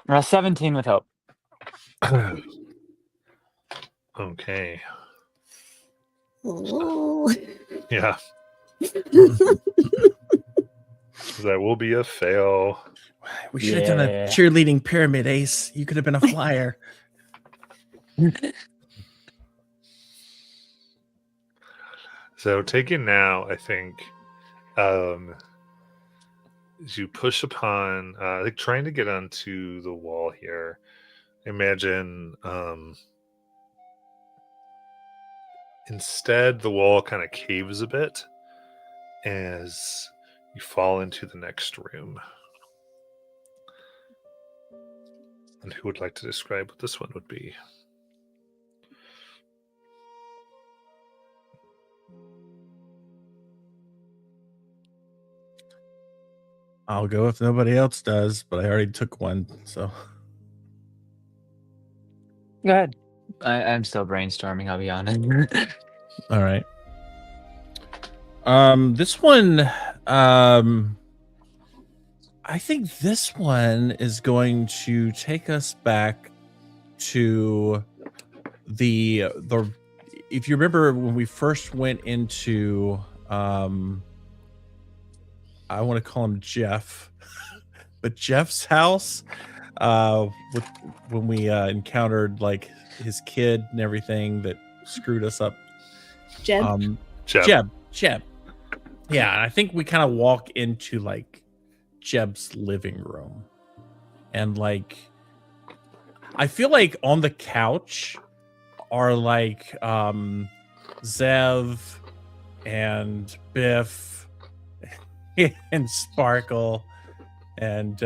17 with hope. Okay. Oh. Yeah. That will be a fail. We should have done a cheerleading pyramid, Ace. You could have been a flyer. So taking now, I think, as you push upon, like trying to get onto the wall here. Imagine, instead the wall kind of caves a bit as you fall into the next room. And who would like to describe what this one would be? I'll go if nobody else does, but I already took one, so. Go ahead. I'm still brainstorming, I'll be honest. All right. This one, I think this one is going to take us back to the if you remember when we first went into I want to call him Jeff, but Jeff's house, when we encountered like his kid and everything that screwed us up. Jeb. Jeb. Yeah, and I think we kind of walk into like Jeb's living room, and like I feel like on the couch are like Zev and Biff and Sparkle and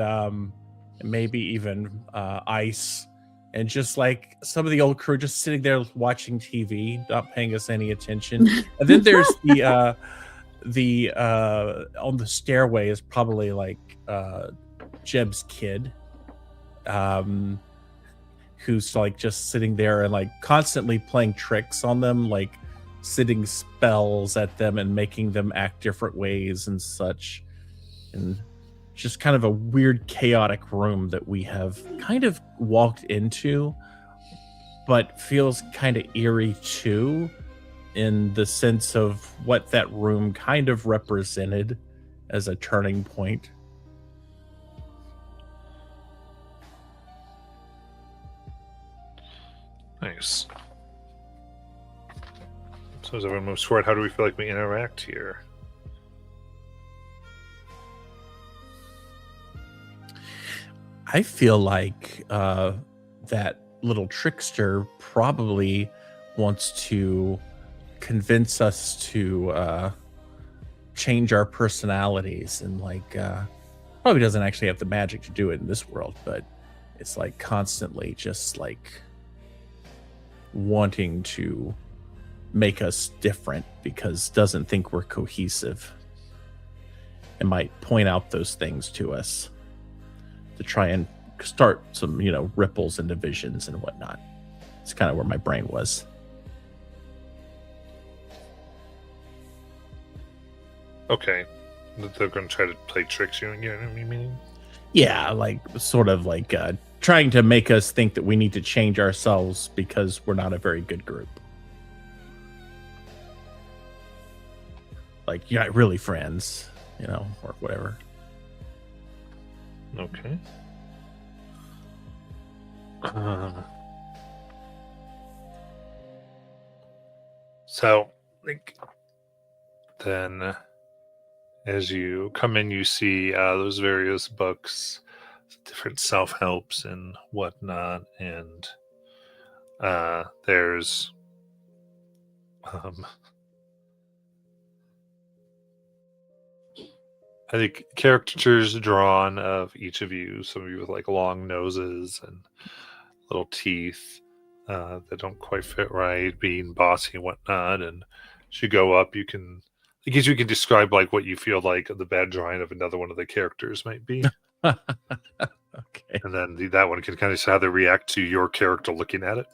maybe even Ice and just like some of the old crew just sitting there watching TV, not paying us any attention. And then there's the on the stairway is probably like Jeb's kid, who's like just sitting there and like constantly playing tricks on them, like sitting spells at them and making them act different ways and such. And just kind of a weird, chaotic room that we have kind of walked into, but feels kind of eerie too, in the sense of what that room kind of represented as a turning point. Nice. So as everyone moves forward, how do we feel like we interact here? I feel like that little trickster probably wants to convince us to change our personalities, and like probably doesn't actually have the magic to do it in this world, but it's like constantly just like wanting to make us different because doesn't think we're cohesive, and might point out those things to us to try and start some, ripples and divisions and whatnot. It's kind of where my brain was. Okay. They're going to try to play tricks, you meaning? Yeah, like sort of like trying to make us think that we need to change ourselves because we're not a very good group. Like, you're not really friends, or whatever. Okay. So, like, then as you come in, you see those various books, different self-helps and whatnot, and there's I think caricatures drawn of each of you, some of you with like long noses and little teeth that don't quite fit right, being bossy and whatnot. And as you go up, you can describe like what you feel like the bad drawing of another one of the characters might be. Okay. And then that one can kind of see how they react to your character looking at it.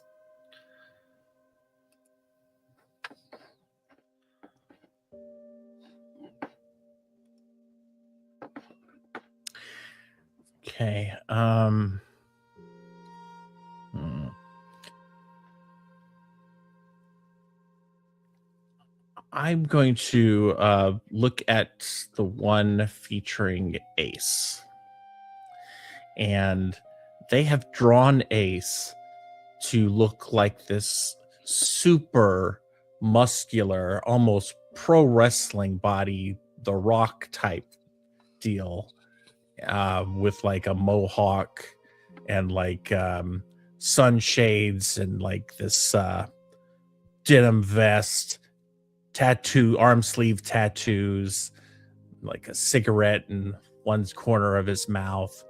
Okay. I'm going to look at the one featuring Ace. And they have drawn Ace to look like this super muscular, almost pro wrestling body, The Rock type deal, with like a mohawk and like sunshades and like this denim vest, arm sleeve tattoos, like a cigarette in one corner of his mouth.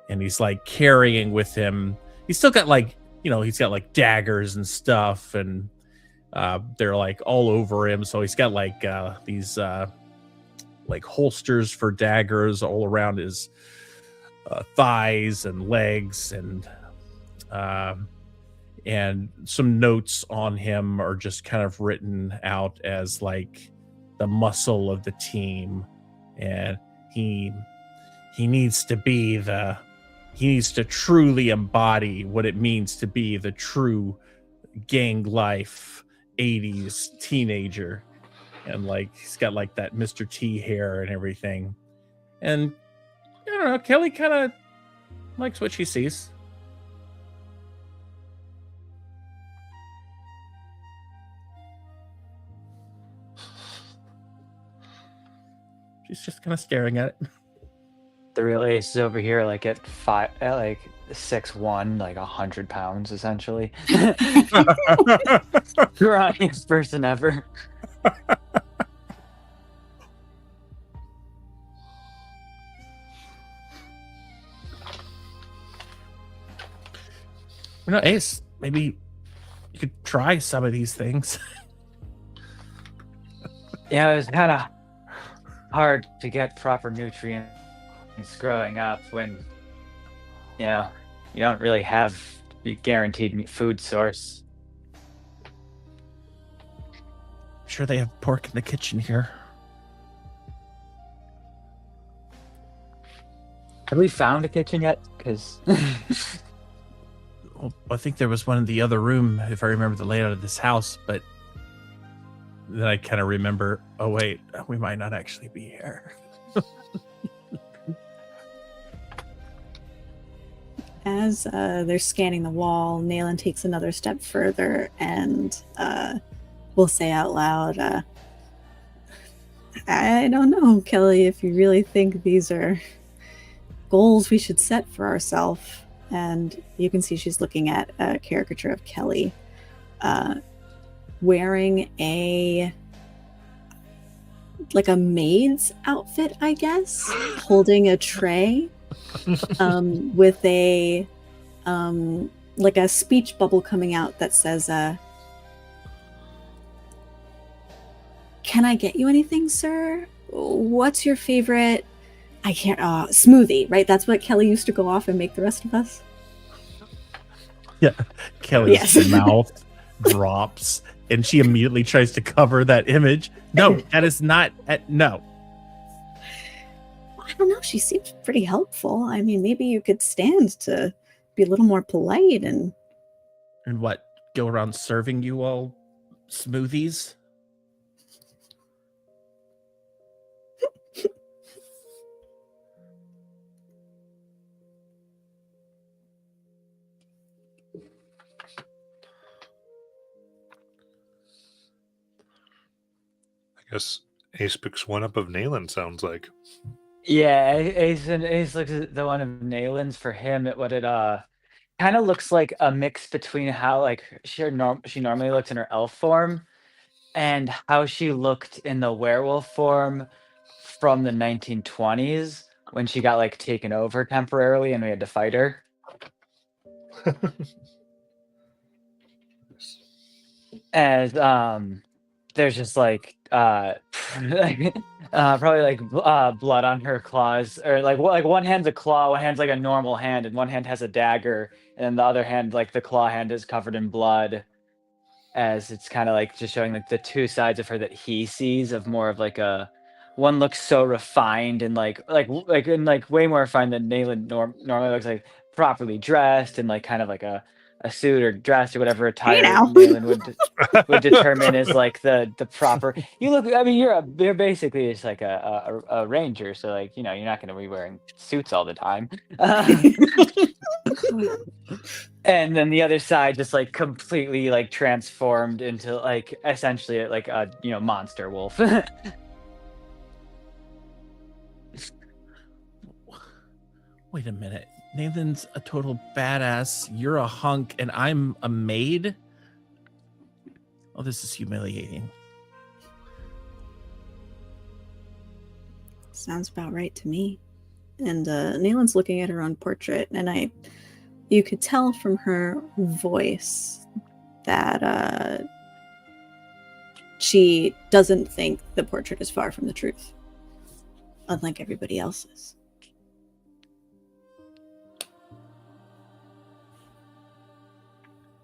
And he's like carrying with him, he's still got like, he's got like daggers and stuff, and they're like all over him. So he's got like these like holsters for daggers all around his thighs and legs, and some notes on him are just kind of written out as like the muscle of the team, and he needs to truly embody what it means to be the true gang life 80s teenager. And like he's got like that Mr. T hair and everything. And I don't know, Kelly kind of likes what she sees. She's just kind of staring at it. The real Ace is over here, like at 6'1", like 100 pounds, essentially. Grimiest person ever. You know, Ace, maybe you could try some of these things. Yeah, it was kind of hard to get proper nutrients growing up when, you know, you don't really have the guaranteed food source. I'm sure they have pork in the kitchen here. Have we found a kitchen yet? Because Well, I think there was one in the other room, if I remember the layout of this house, but then I kind of remember, oh, wait, we might not actually be here. As they're scanning the wall, Nayland takes another step further and will say out loud, I don't know, Kelly, if you really think these are goals we should set for ourselves. And you can see she's looking at a caricature of Kelly wearing a maid's outfit, I guess, holding a tray with a speech bubble coming out that says, can I get you anything, sir? What's your favorite? I can't, smoothie, right? That's what Kelly used to go off and make the rest of us. Yeah. Kelly's Yes. mouth drops and she immediately tries to cover that image. No, that is not, no. I don't know. She seems pretty helpful. I mean, maybe you could stand to be a little more polite and. And what? Go around serving you all smoothies? I guess Ace picks one up of Nayland, sounds like. yeah, Ace looks at the one of Nayland's. For him, what it kind of looks like a mix between how like she normally looks in her elf form and how she looked in the werewolf form from the 1920s when she got like taken over temporarily and we had to fight her. As there's just like probably like blood on her claws, or like one hand's a claw, one hand's like a normal hand, and one hand has a dagger, and then the other hand, like the claw hand, is covered in blood. As it's kind of like just showing like the two sides of her that he sees, of more of like a one looks so refined and like way more refined than Nayland normally looks, like properly dressed and like kind of like a suit or dress or whatever attire now. Nayland would determine is like the proper. You look. I mean, you're basically just like a ranger, so like you're not going to be wearing suits all the time. And then the other side just like completely like transformed into like essentially like a monster wolf. Wait a minute. Nathan's a total badass. You're a hunk, and I'm a maid? Oh, this is humiliating. Sounds about right to me. And Nayland's looking at her own portrait, and you could tell from her voice that she doesn't think the portrait is far from the truth, unlike everybody else's.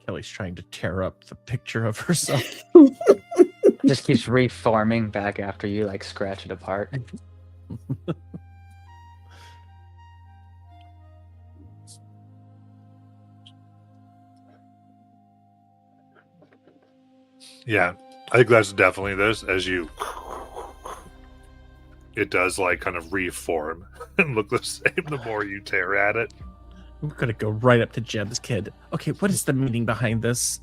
Kelly's trying to tear up the picture of herself. Just keeps reforming back after you like scratch it apart. Yeah, I think that's definitely this. As it does like kind of reform and look the same the more you tear at it. We're gonna go right up to Jem's kid. Okay, what is the meaning behind this?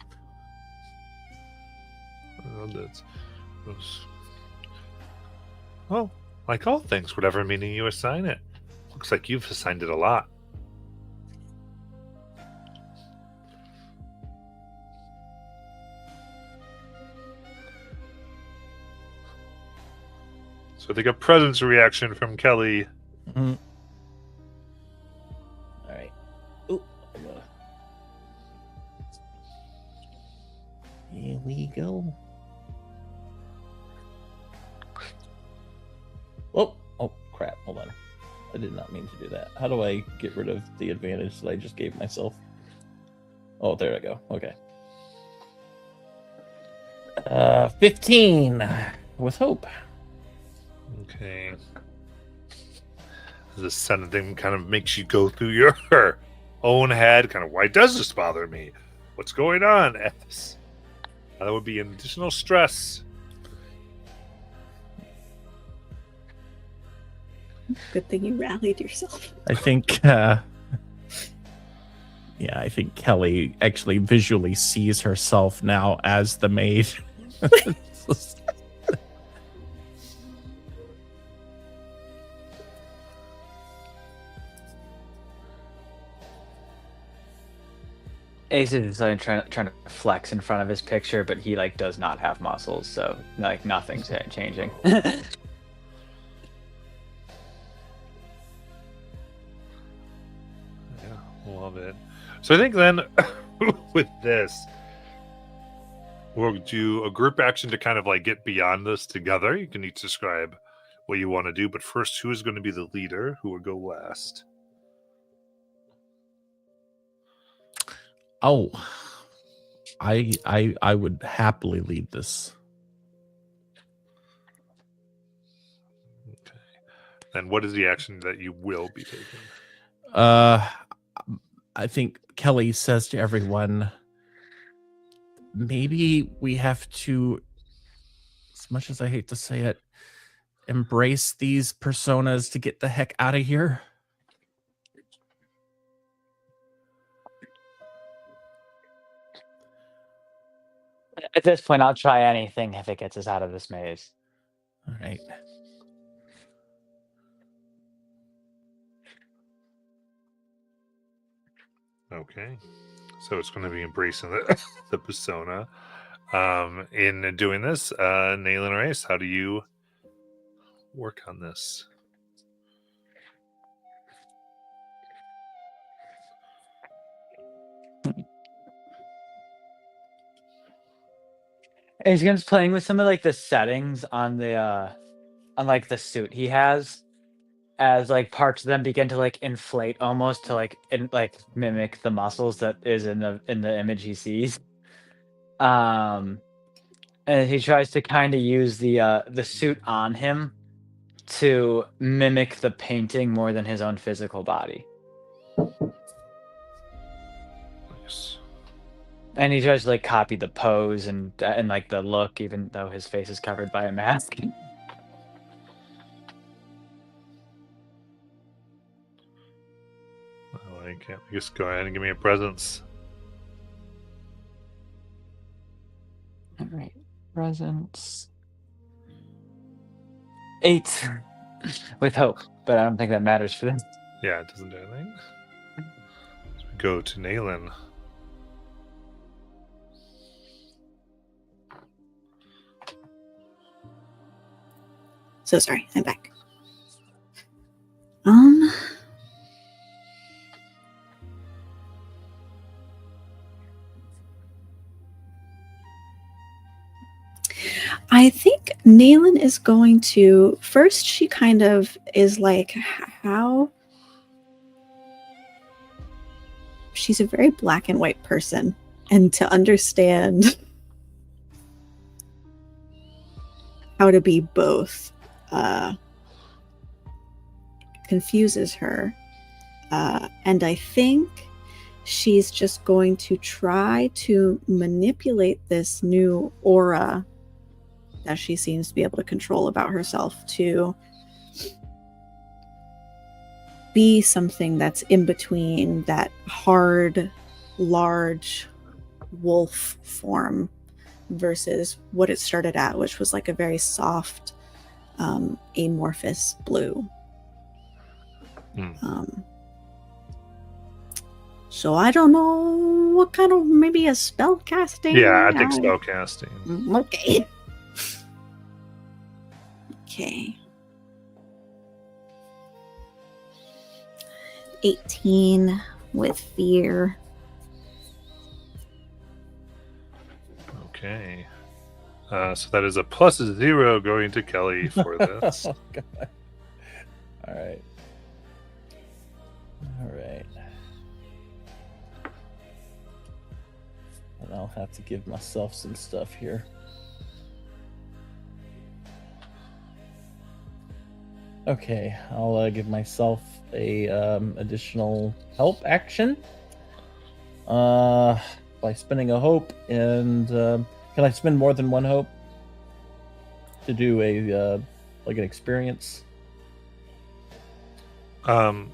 Well, like all things, whatever meaning you assign it. Looks like you've assigned it a lot. So I think a presence reaction from Kelly. Mm-hmm. All right. Ooh, Here we go. Oh, crap. Hold on. I did not mean to do that. How do I get rid of the advantage that I just gave myself? Oh, there I go. Okay. 15 with hope. Okay. This sentence kind of makes you go through your own head, kind of, why does this bother me? What's going on? That would be an additional stress. Good thing you rallied yourself. I think, I think Kelly actually visually sees herself now as the maid. Ace is like trying to flex in front of his picture, but he like does not have muscles, so like nothing's changing. Yeah, love it. So I think then with this, we'll do a group action to kind of like get beyond this together. You can each describe what you want to do, but first, who is going to be the leader? Who will go last? Oh, I would happily lead this. Okay. And what is the action that you will be taking? I think Kelly says to everyone, maybe we have to, as much as I hate to say it, embrace these personas to get the heck out of here. At this point, I'll try anything if it gets us out of this maze. All right. Okay. So it's going to be embracing the persona. In doing this, Nayland or Ace, how do you work on this? He's gonna playing with some of like the settings on the on like the suit he has, as like parts of them begin to like inflate almost to like mimic the muscles that is in the image he sees. And he tries to kind of use the suit on him to mimic the painting more than his own physical body. Nice. And he tries to like copy the pose and like the look, even though his face is covered by a mask. I like it. Just go ahead and give me a presence. All right, presence 8 with hope, but I don't think that matters for this. Yeah, it doesn't do anything. So we go to Nayland. So sorry, I'm back. I think Nayland is going to first. She kind of is like, how? She's a very black and white person, and to understand how to be both confuses her. And I think she's just going to try to manipulate this new aura that she seems to be able to control about herself to be something that's in between that hard, large wolf form versus what it started at, which was like a very soft, amorphous blue. So I don't know what kind of, maybe a spell casting? Yeah, I think spell casting. Okay. Okay. 18 with fear. Okay. So that is a +0 going to Kelly for this. Oh, God. All right. All right. And I'll have to give myself some stuff here. Okay, I'll give myself a additional help action. By spending a hope, and can I spend more than one hope to do a like an experience?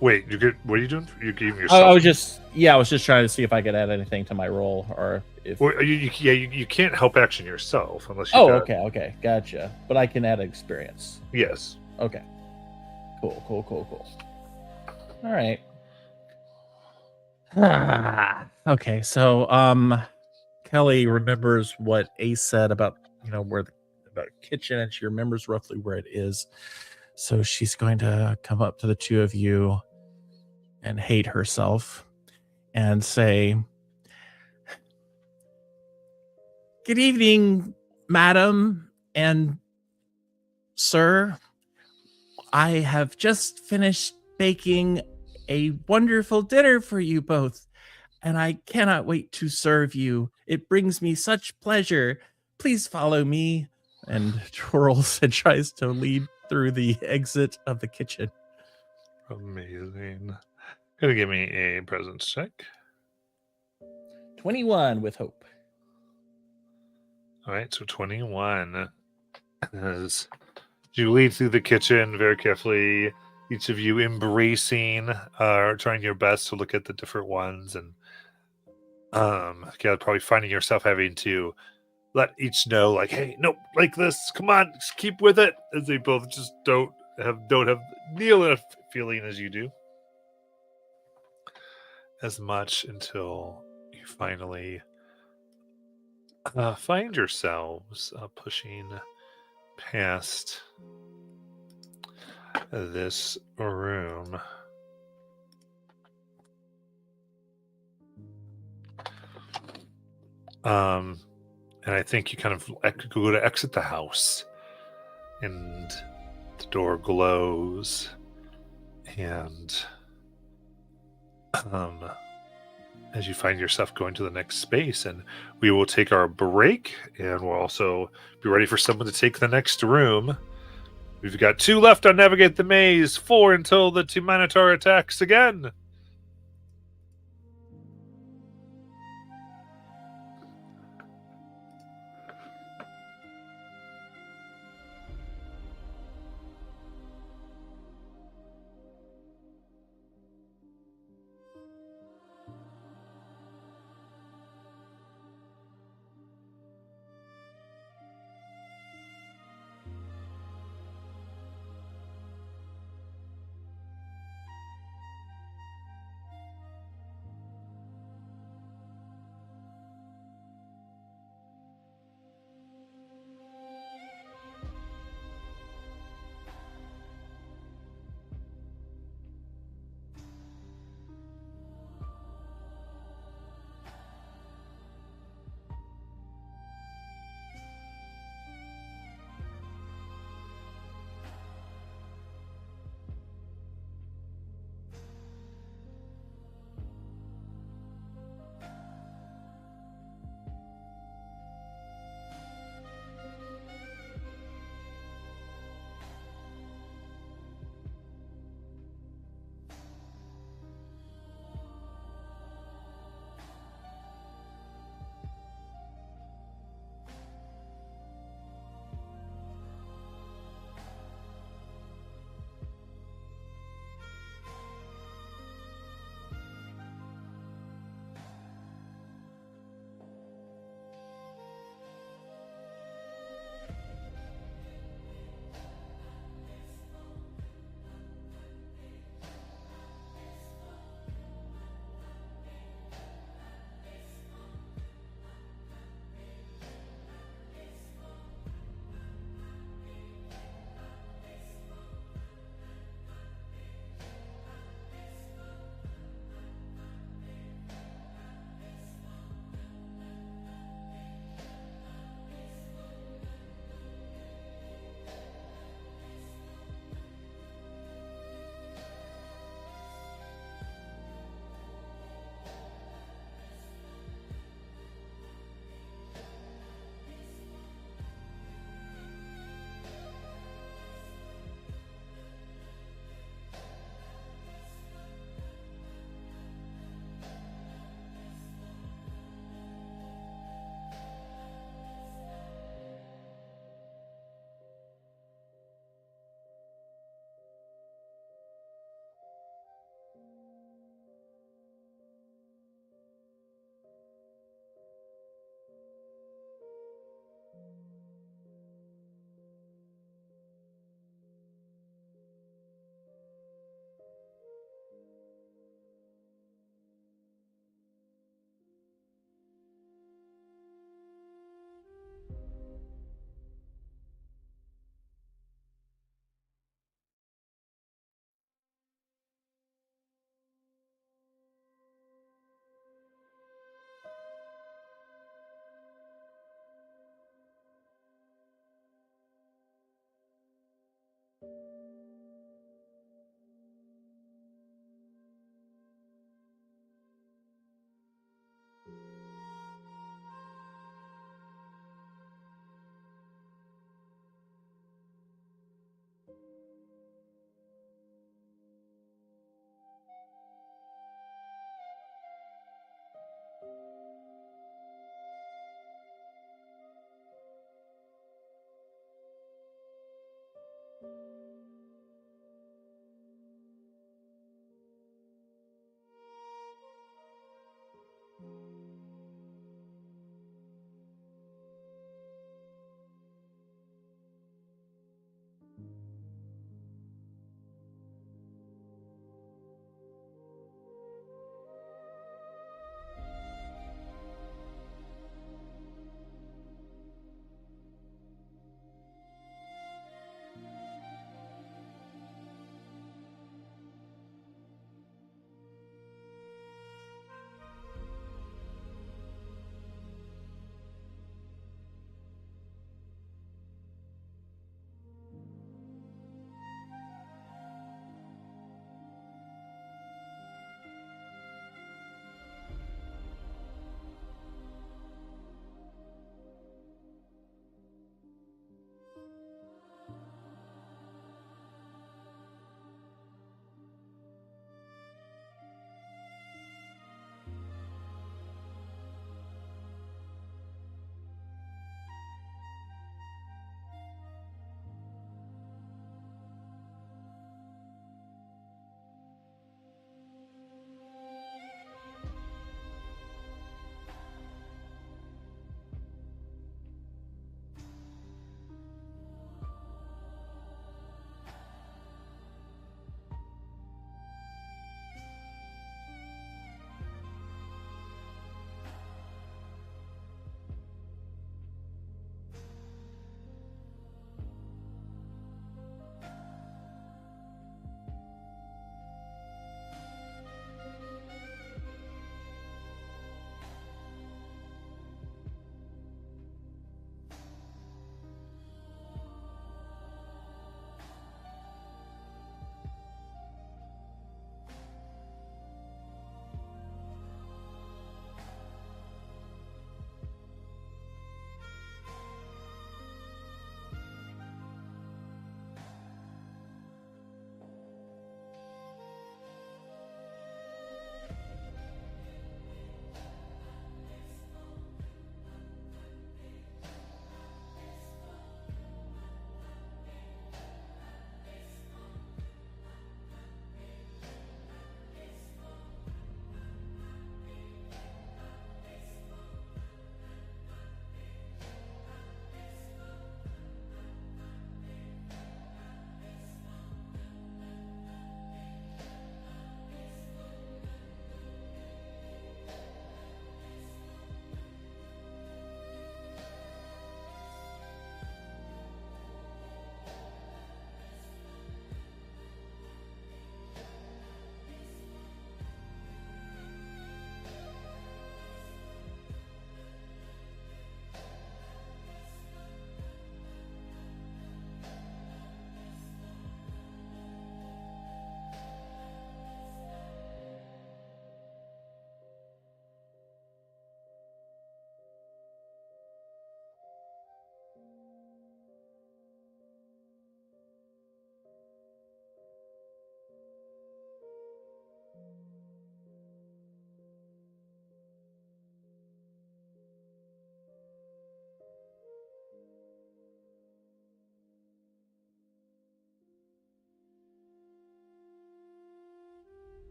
Wait, you get what are you doing? You giving yourself? I was just trying to see if I could add anything to my roll, or if. Well, you can't help action yourself unless you. Oh, got... okay, gotcha. But I can add experience. Yes. Okay. Cool. All right. Okay, so Kelly remembers what Ace said about where about kitchen, and she remembers roughly where it is. So she's going to come up to the two of you and hate herself and say, "Good evening, madam and sir. I have just finished baking a wonderful dinner for you both, and I cannot wait to serve you. It brings me such pleasure. Please follow me." And twirls and tries to lead through the exit of the kitchen. Amazing. Gonna give me a presence check. 21 with hope. All right, so 21. As you lead through the kitchen very carefully, each of you embracing, trying your best to look at the different ones, and probably finding yourself having to let each know, like, "Hey, no, like this. Come on, just keep with it." As they both just don't have nearly enough feeling as you do, as much until you finally find yourselves pushing past this room. And I think you kind of go to exit the house, and the door glows, and as you find yourself going to the next space, and we will take our break, and we'll also be ready for someone to take the next room. We've got 2 left on Navigate the Maze, 4 until the Minotaur attacks again.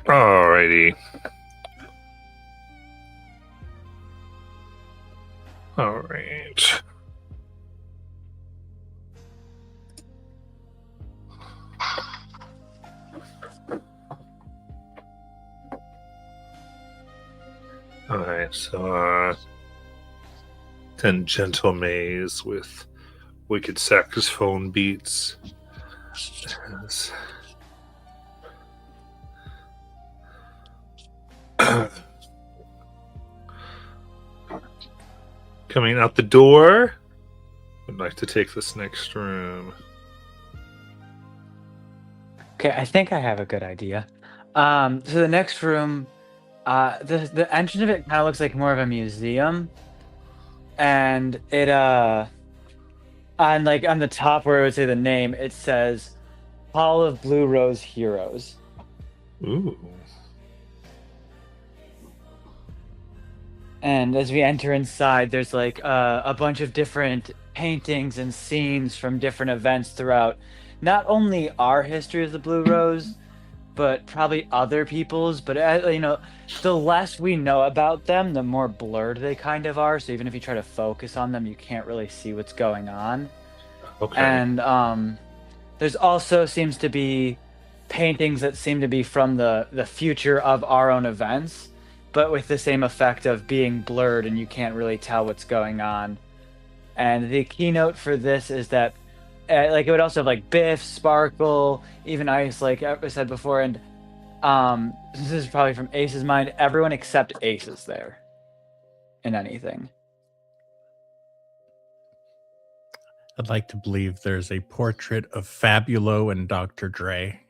Alrighty. All right. All right, so 10 gentle maze with wicked saxophone beats. Yes. Coming out the door. Would like to take this next room. Okay, I think I have a good idea. So the next room, the entrance of it kind of looks like more of a museum, and it on the top where it would say the name, it says Hall of Blue Rose Heroes. Ooh. And as we enter inside, there's like a bunch of different paintings and scenes from different events throughout not only our history as the Blue Rose, but probably other people's. But the less we know about them, the more blurred they kind of are. So even if you try to focus on them, you can't really see what's going on. Okay. And there's also seems to be paintings that seem to be from the future of our own events, but with the same effect of being blurred and you can't really tell what's going on. And the keynote for this is that it would also have like Biff, Sparkle, even Ice, like I said before. And this is probably from Ace's mind, everyone except Ace is there in anything. I'd like to believe there's a portrait of Fabulo and Dr. Dre.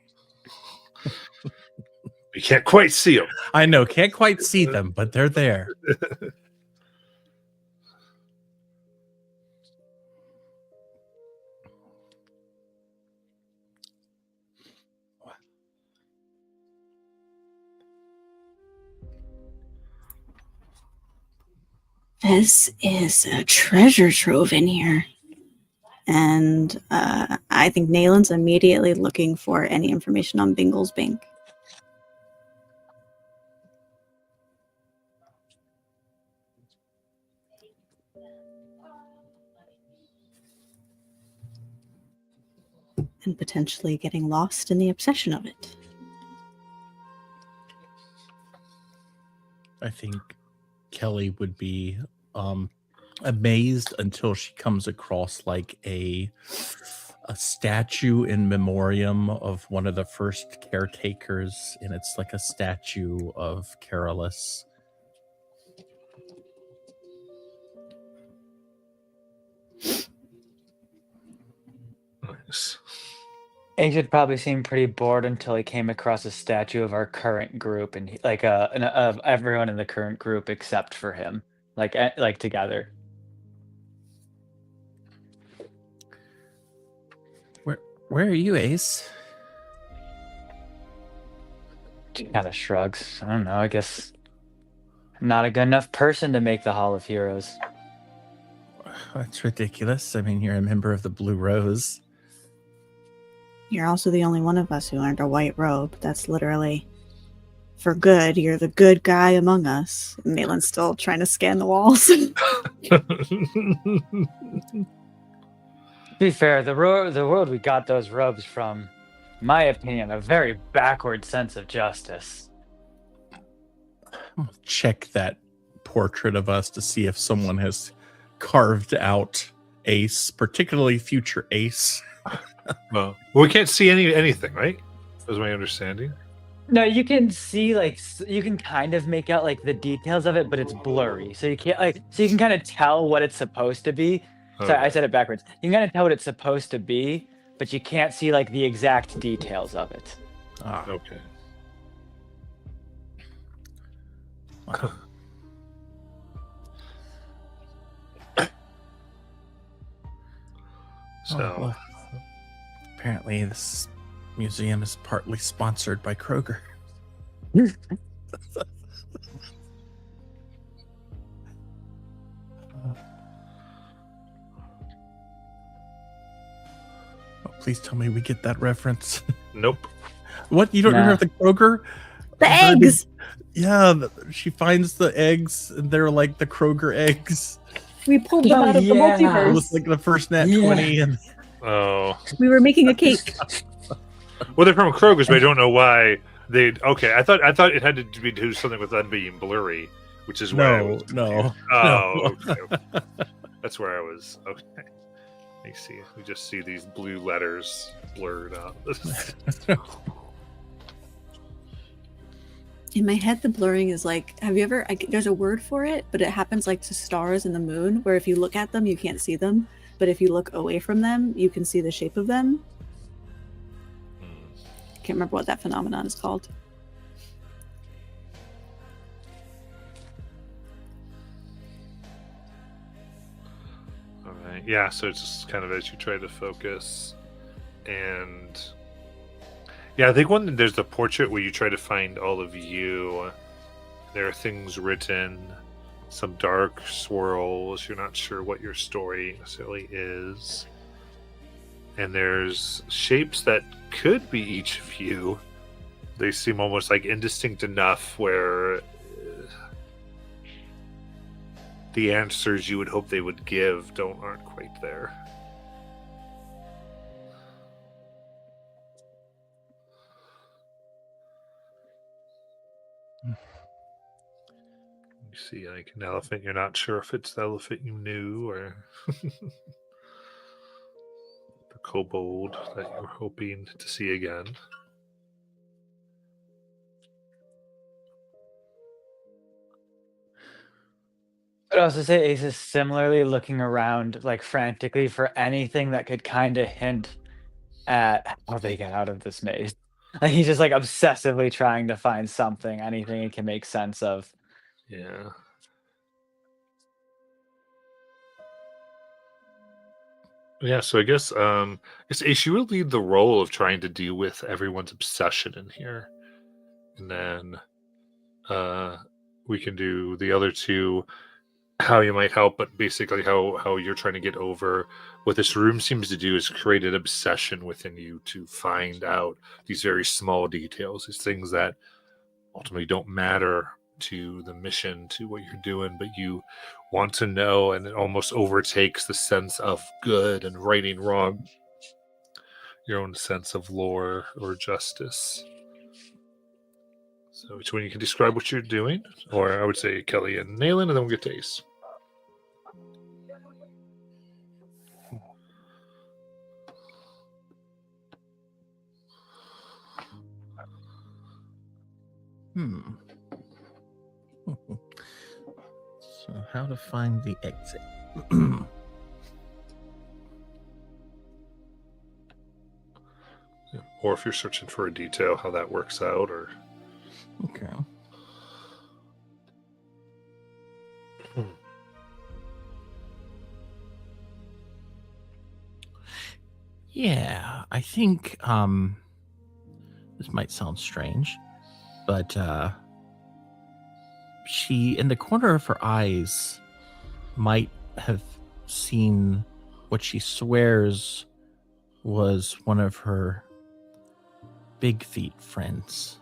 We can't quite see them. I know, can't quite see them, but they're there. This is a treasure trove in here. And I think Nalen's immediately looking for any information on Bingle's Bank. And potentially getting lost in the obsession of it. I think Kelly would be amazed until she comes across like a a statue in memoriam of one of the first caretakers, and it's like a statue of Carolus. Nice. Ace had probably seemed pretty bored until he came across a statue of our current group, and of everyone in the current group except for him, like together. Where are you, Ace? Kind of shrugs. I don't know. I guess I'm not a good enough person to make the Hall of Heroes. That's ridiculous. I mean, you're a member of the Blue Rose. You're also the only one of us who earned a white robe. That's literally for good. You're the good guy among us. Malin's still trying to scan the walls. To be fair, the world we got those robes from, in my opinion, a very backward sense of justice. I'll check that portrait of us to see if someone has carved out Ace, particularly future Ace. Well, we can't see anything, right? That's my understanding. No, you can see you can kind of make out the details of it, but it's blurry. So you can't so you can kind of tell what it's supposed to be. Sorry, I said it backwards. You can kind of tell what it's supposed to be, but you can't see the exact details of it. Ah, Okay. wow. So, Oh, well, apparently this museum is partly sponsored by Kroger. Oh, please tell me we get that reference. nope. What? You don't Nah. remember the Kroger? The Bird- eggs! Yeah, she finds the eggs, and they're like the Kroger eggs. We pulled them Oh, out of the yeah. It multiverse. was like the first nat Yeah. 20, and Oh. We were making a cake. Well, they're from Kroger's, but I don't know why they. Okay, I thought it had to do something with them being blurry, which is why I no, was no. confused. Oh, okay. That's where I was. Okay, I see. We just see these blue letters blurred out. In my head, the blurring is have you ever, there's a word for it, but it happens to stars and the moon, where if you look at them, you can't see them. But if you look away from them, you can see the shape of them. Can't remember what that phenomenon is called. All right. Yeah. So it's just kind of as you try to focus, and yeah, I think there's the portrait where you try to find all of you. There are things written, some dark swirls. You're not sure what your story necessarily is, and there's shapes that could be each of you. They seem almost indistinct enough where the answers you would hope they would give aren't quite there. You see an elephant, you're not sure if it's the elephant you knew or the kobold that you were hoping to see again. I'd also say Ace is similarly looking around frantically for anything that could kind of hint at how they get out of this maze. He's just obsessively trying to find something, anything he can make sense of. Yeah. Yeah, so I guess Ace, you will lead the role of trying to deal with everyone's obsession in here. And then we can do the other two, how you might help, but basically how you're trying to get over what this room seems to do is create an obsession within you to find out these very small details, these things that ultimately don't matter to the mission, to what you're doing, but you want to know, and it almost overtakes the sense of good and righting wrong, your own sense of lore or justice. So which one you can describe what you're doing? Or I would say Kelly and Nayland, and then we'll get to Ace. Hmm. So, how to find the exit? Or if you're searching for a detail, how that works out, or Okay. Yeah, I think this might sound strange, but she, in the corner of her eyes, might have seen what she swears was one of her big feet friends,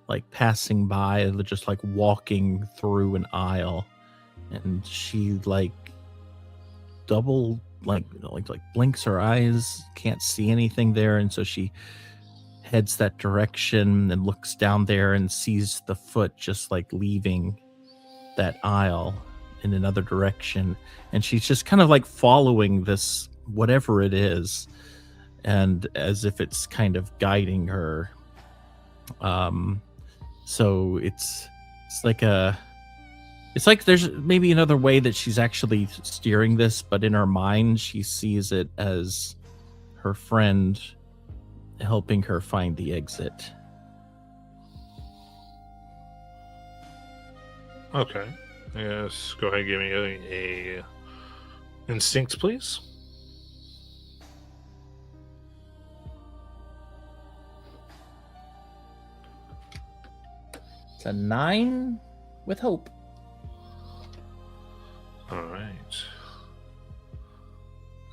like passing by, just like walking through an aisle, and she like double like blinks her eyes, can't see anything there, and so she heads that direction and looks down there and sees the foot just like leaving that aisle in another direction, and she's just kind of like following this whatever it is, and as if it's kind of guiding her. So it's like there's maybe another way that she's actually steering this, but in her mind she sees it as her friend helping her find the exit. okay. Yes, go ahead and give me a instinct, please. It's a 9 with hope. All right.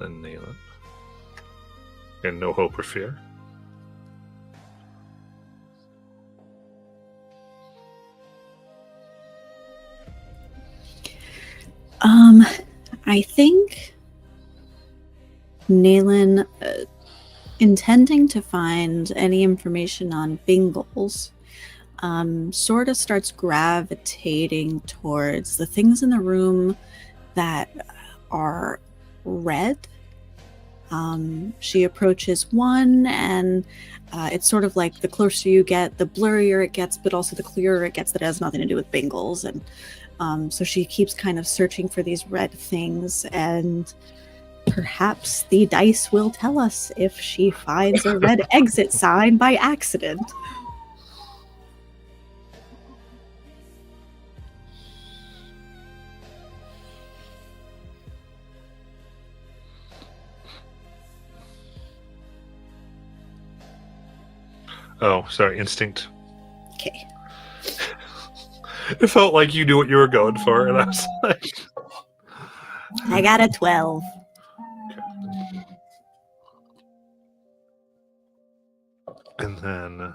Then nail it. And no hope or fear. I think Naylan, intending to find any information on Bingles, sort of starts gravitating towards the things in the room that are red. She approaches one, and it's sort of like the closer you get, the blurrier it gets, but also the clearer it gets that it has nothing to do with Bingles. And so she keeps kind of searching for these red things, and perhaps the dice will tell us if she finds a red exit sign by accident. Oh, sorry, instinct. Okay. It felt like you knew what you were going for, and I was like, I got a 12. and then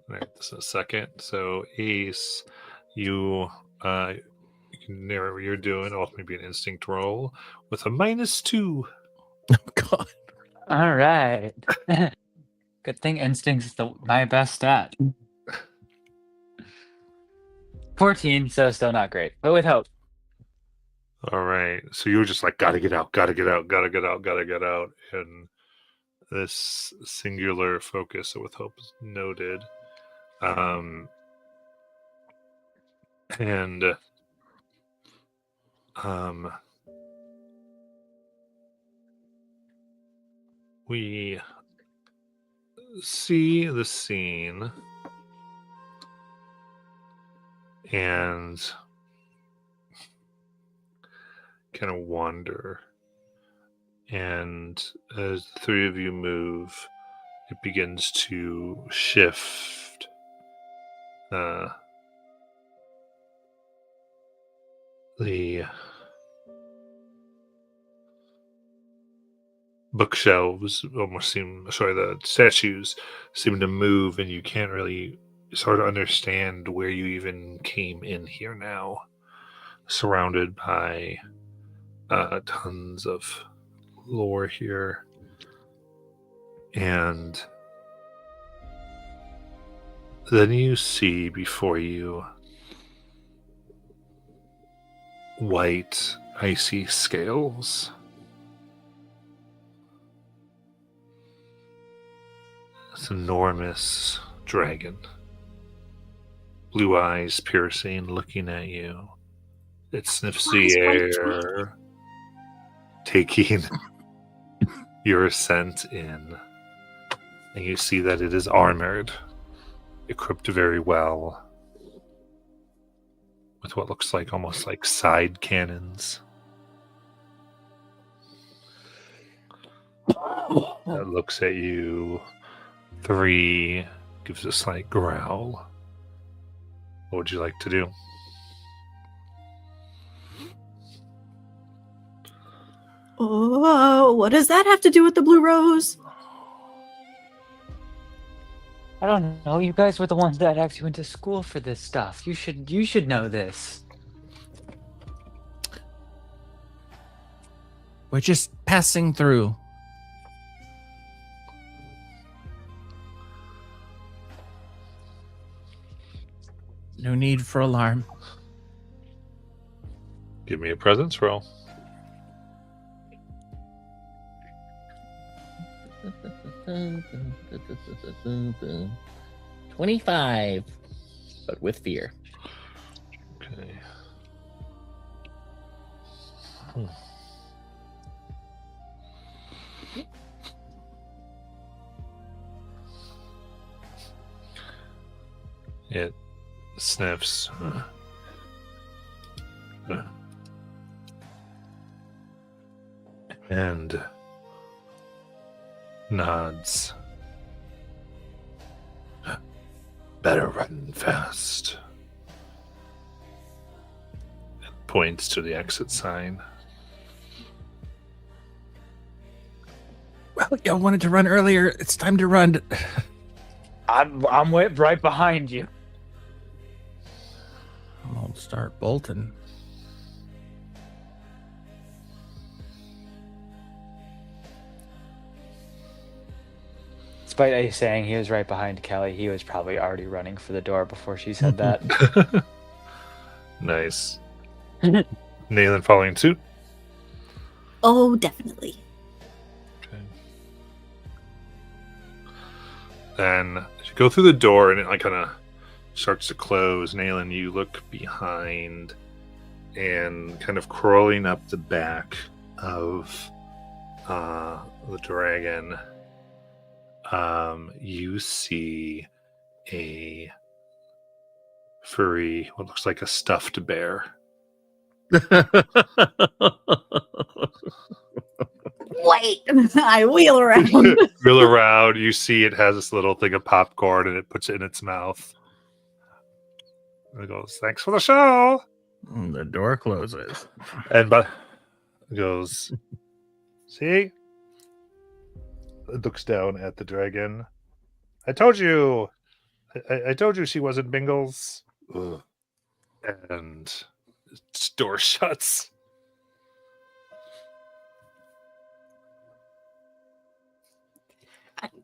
right, this is a second. So Ace, you can narrate what you're doing. Ultimately, be an instinct roll with a -2. Oh god. All right. Good thing instinct's my best stat. 14, so still not great, but with hope. All right. So you were just like, gotta get out, gotta get out, gotta get out, gotta get out. And this singular focus with hope is noted. And we see the scene and kind of wander. And as the three of you move, it begins to shift. The bookshelves almost seem, the statues seem to move, and you can't really sort of understand where you even came in here now. Surrounded by tons of lore here. And then you see before you white, icy scales. This enormous dragon. blue eyes piercing, looking at you. It sniffs Why is the one air, taking your scent in. And you see that it is armored, equipped very well, with what looks like almost like side cannons. That looks at you. 3 gives a slight growl. What would you like to do? Oh, what does that have to do with the blue rose? I don't know. You guys were the ones that actually went to school for this stuff. You should know this. We're just passing through. No need for alarm. Give me a presence roll. $25, but with fear. Okay. It sniffs. And nods. Better run fast. And points to the exit sign. Well, y'all wanted to run earlier. It's time to run. I'm right behind you. I'll start bolting. Despite you saying he was right behind Kelly, he was probably already running for the door before she said that. Nice. Nayland following suit. Oh, definitely. Okay. Then as you go through the door and it like kind of starts to close, Nayland, you look behind and kind of crawling up the back of the dragon. You see a furry, what looks like a stuffed bear. Wait, I wheel around. Reel around, you see it has this little thing of popcorn and it puts it in its mouth. And it goes, "Thanks for the show." The door closes. And but it goes, "See?" It looks down at the dragon. I told you. I told you she wasn't Bingles. Ugh. And its door shuts.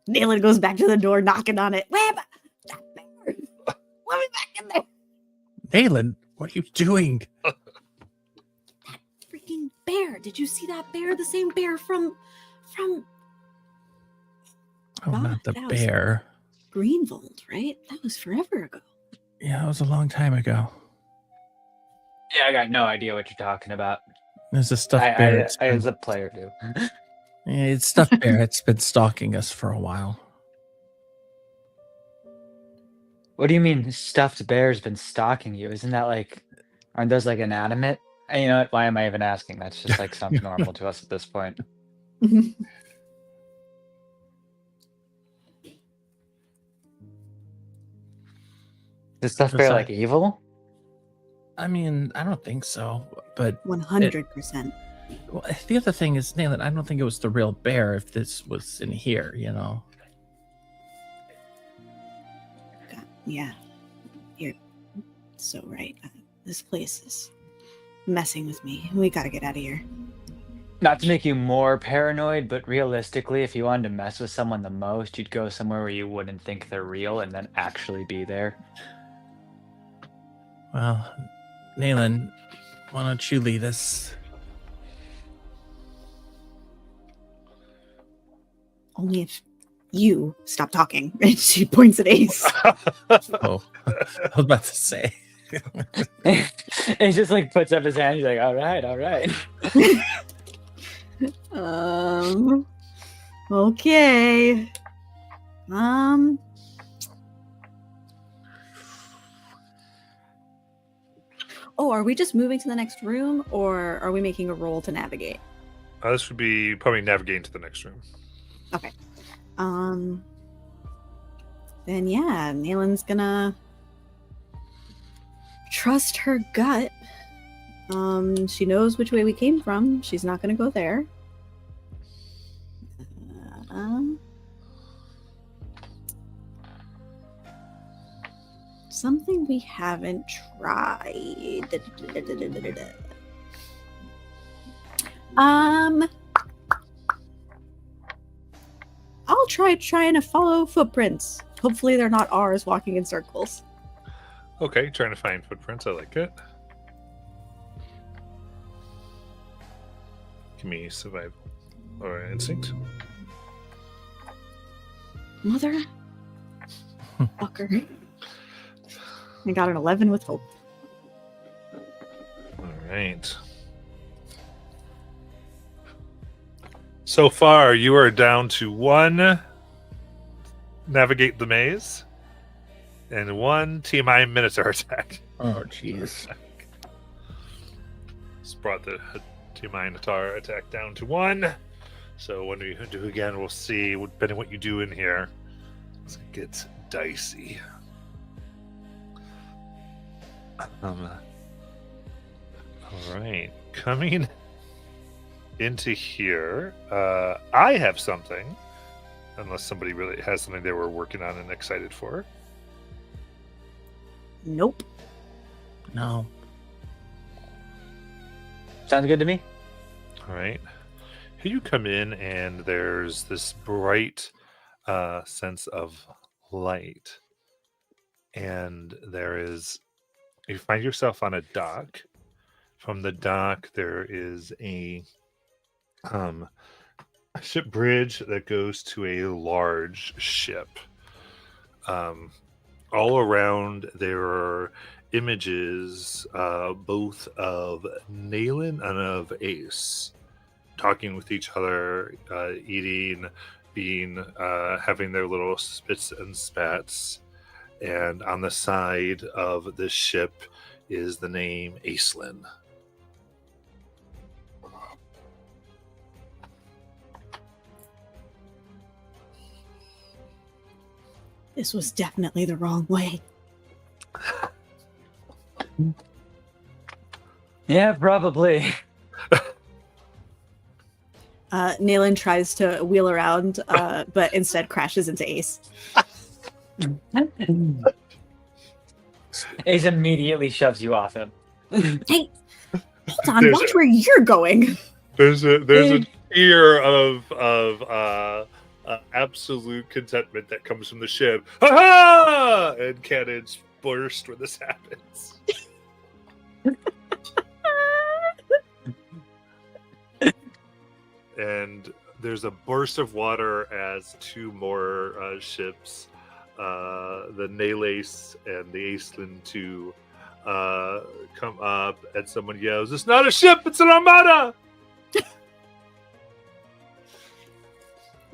Nayland goes back to the door, knocking on it. Where am I? That bear. Let me back in there. Nayland, what are you doing? Freaking bear. Did you see that bear? The same bear from Oh, God, not the that was- bear. Greenvold, right? That was forever ago. Yeah, it was a long time ago. Yeah, I got no idea what you're talking about. There's a stuffed bear. I as a player do. Yeah, it's stuffed bear. It's been stalking us for a while. What do you mean stuffed bear's been stalking you? Isn't that like, aren't those like inanimate? And you know what? Why am I even asking? That's just like something normal to us at this point. Is stuffed bear like evil? I mean, I don't think so. But 100%. well, the other thing is, Nayland, I don't think it was the real bear if this was in here, you know? God, yeah. You're so right. This place is messing with me. We gotta get out of here. Not to make you more paranoid, but realistically, if you wanted to mess with someone the most, you'd go somewhere where you wouldn't think they're real and then actually be there. Well, Nayland, why don't you lead us? Only if You stop talking. And she points at Ace. Oh, I was about to say. He just like puts up his hand. He's like, all right, all right. Okay. Oh, are we just moving to the next room, or are we making a roll to navigate? This would be probably navigating to the next room. Okay. Then yeah, Nalen's gonna trust her gut. She knows which way we came from. She's not gonna go there. Something we haven't tried. I'll trying to follow footprints. Hopefully they're not ours walking in circles. Okay, trying to find footprints. I like it. Give me survival or instinct. Mother fucker. I got an 11 with hope. All right. So far, you are down to 1 navigate the maze and 1 TMI Minotaur attack. Oh, jeez. Just brought the TMI Minotaur attack down to 1. So when we do again, we'll see. Depending on what you do in here, it gets dicey. All right, coming into here, I have something. Unless somebody really has something they were working on and excited for. Nope. No. Sounds good to me. All right. Here you come in, and there's this bright sense of light. And you find yourself on a dock. From the dock, there is a ship bridge that goes to a large ship. All around, there are images both of Nalen and of Ace talking with each other, eating, having their little spits and spats. And on the side of this ship is the name Aislinn. This was definitely the wrong way. Yeah, probably. Nalen tries to wheel around, but instead crashes into Ace. Ace immediately shoves you off him. Hey, hold on, watch where you're going. There's a tear of absolute contentment that comes from the ship. Ha-ha! And cannons burst when this happens. And there's a burst of water as 2 more ships, the Nalace and the Aislinn 2, come up, and someone yells, "It's not a ship, it's an armada!"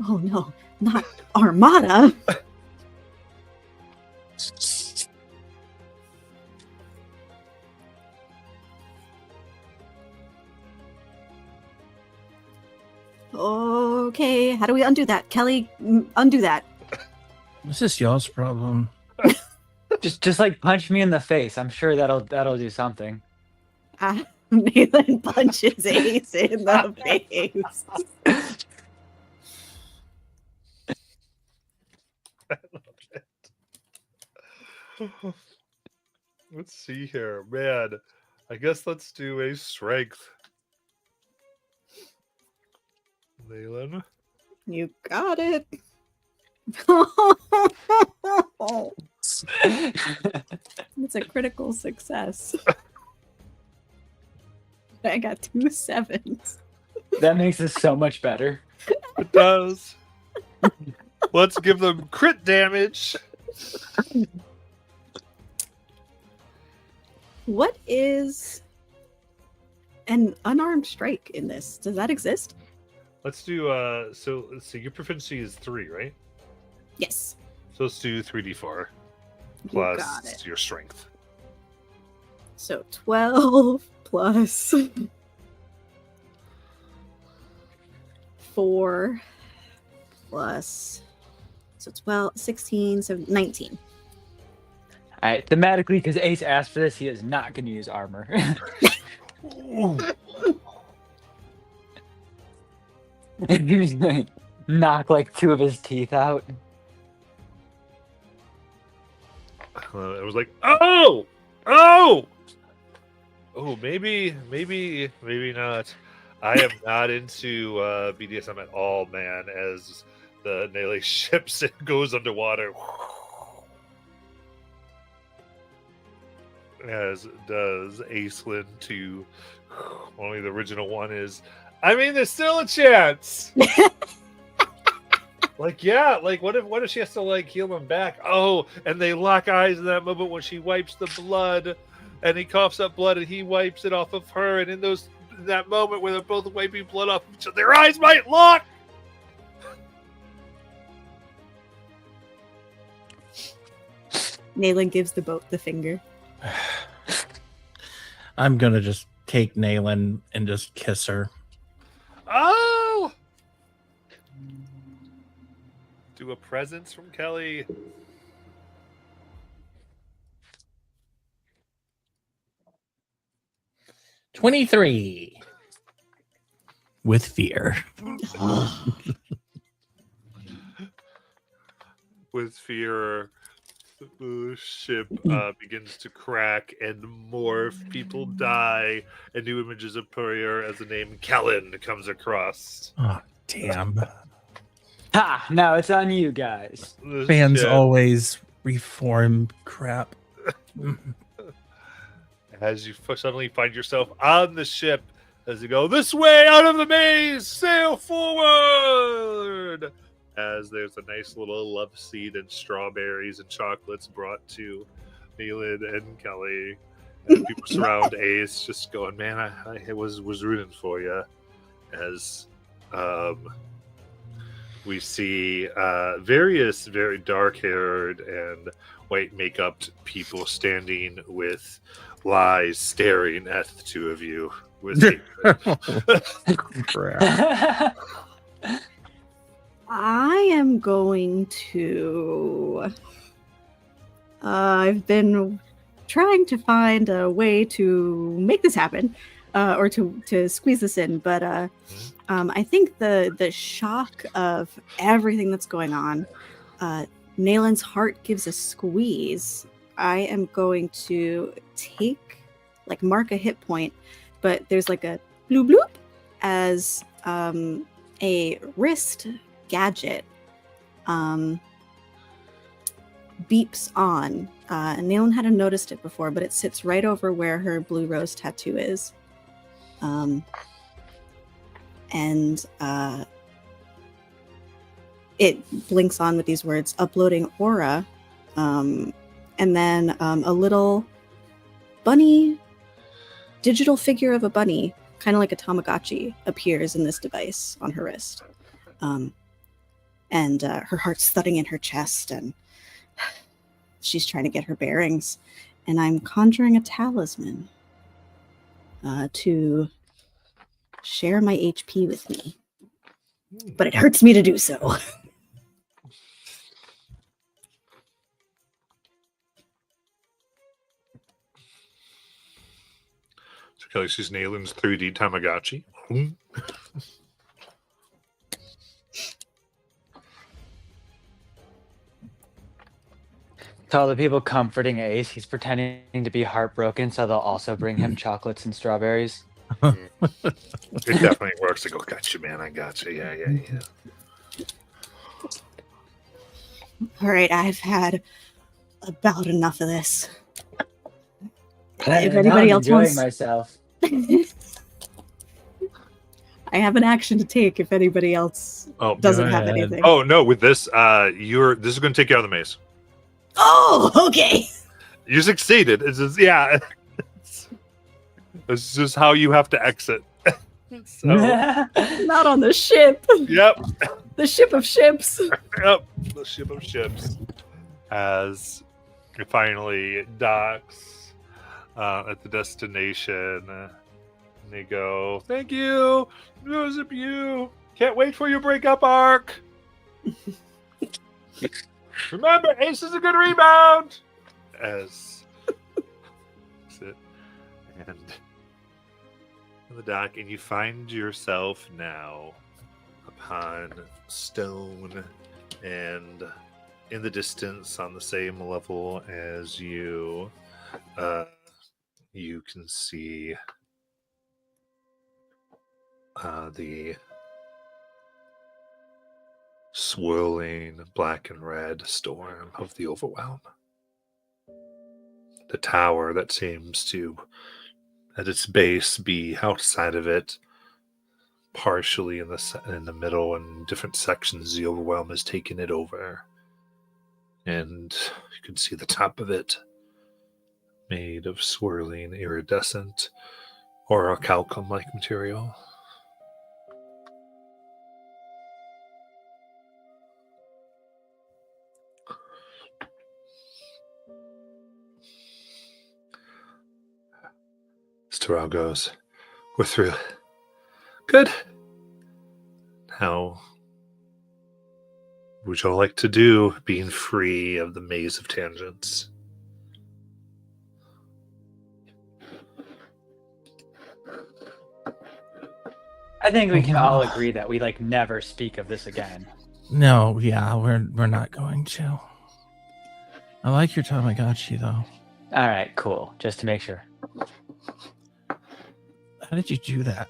Oh no, not Armada. Okay, how do we undo that? Kelly, undo that. This is y'all's problem. Just like punch me in the face. I'm sure that'll do something. Nathan punches Ace in the face. I love it. Let's see here. Man, I guess let's do a strength. Nalen. You got it. It's a critical success. I got 2 7s. That makes it so much better. It does. Let's give them crit damage. What is an unarmed strike in this? Does that exist? Let's do so let's see, your proficiency is 3, right? Yes. So let's do 3d4 You plus got it. your strength. So 12 plus 4 plus, so 12, 16, so 19. All right, thematically, because Ace asked for this, he is not going to use armor. He's going to knock like 2 of his teeth out. I was like, oh, oh, maybe not. I am not into BDSM at all, man. As the Nele ships it goes underwater, as does Aislinn to only the original one is. I mean, there's still a chance. Like, yeah, like what if she has to like heal him back? Oh, and they lock eyes in that moment when she wipes the blood, and he coughs up blood, and he wipes it off of her, and in that moment where they're both wiping blood off each other, their eyes might lock. Nayland gives the boat the finger. I'm gonna just take Naylin and just kiss her. Oh, do a presence from Kelly. $23 with fear. With fear, the ship begins to crack and morph. People die, and new images appear as the name Kellen comes across. Oh, damn. Ha! Now it's on you guys. The Fans ship, always reform crap. as you suddenly find yourself on the ship, as you go this way out of the maze, sail forward. As there's a nice little love seed and strawberries and chocolates brought to Neelid and Kelly, and people surround Ace, just going, "Man, I was rooting for you." As we see various very dark-haired and white makeup people standing with lies staring at the two of you with hatred. Crap. I am going to. I've been trying to find a way to make this happen, or to squeeze this in, but I think the shock of everything that's going on, Nayland's heart gives a squeeze. I am going to mark a hit point, but there's like a bloop bloop as a wrist gadget beeps on. Nayland hadn't noticed it before, but it sits right over where her blue rose tattoo is. It blinks on with these words, uploading aura. And then a little bunny, digital figure of a bunny, kind of like a Tamagotchi, appears in this device on her wrist. And her heart's thudding in her chest, and she's trying to get her bearings. And I'm conjuring a talisman to share my HP with me. But it hurts me to do so. So Kelly sees Nayland's 3D Tamagotchi. To all the people comforting Ace, he's pretending to be heartbroken, so they'll also bring him chocolates and strawberries. It definitely works. I go, gotcha, man. I gotcha. Yeah. All right, I've had about enough of this. If Now anybody I'm else enjoying wants, myself. I have an action to take if anybody else Oh, doesn't Go have ahead. anything. oh no! With this, this is going to take you out of the maze. Oh, okay. You succeeded. It's just, yeah. It's just how you have to exit. So, Not on the ship. yep, The ship of ships. yep. The ship of ships, as it finally docks at the destination. And they go, "Thank you, Joseph. You can't wait for your breakup arc. Remember, Ace is a good rebound." As sit and the dock, and you find yourself now upon stone and in the distance on the same level as you. You can see the swirling black and red storm of the overwhelm. The tower that seems to, at its base, be outside of it, partially in the middle, and different sections. The overwhelm has taken it over, and you can see the top of it, made of swirling, iridescent, orichalcum-like material. Staral goes, "We're through. Good. How would y'all like to do, being free of the maze of tangents?" I think we can all agree that we like never speak of this again. No, yeah, we're not going to. I like your Tamagotchi though. All right, cool. Just to make sure. How did you do that?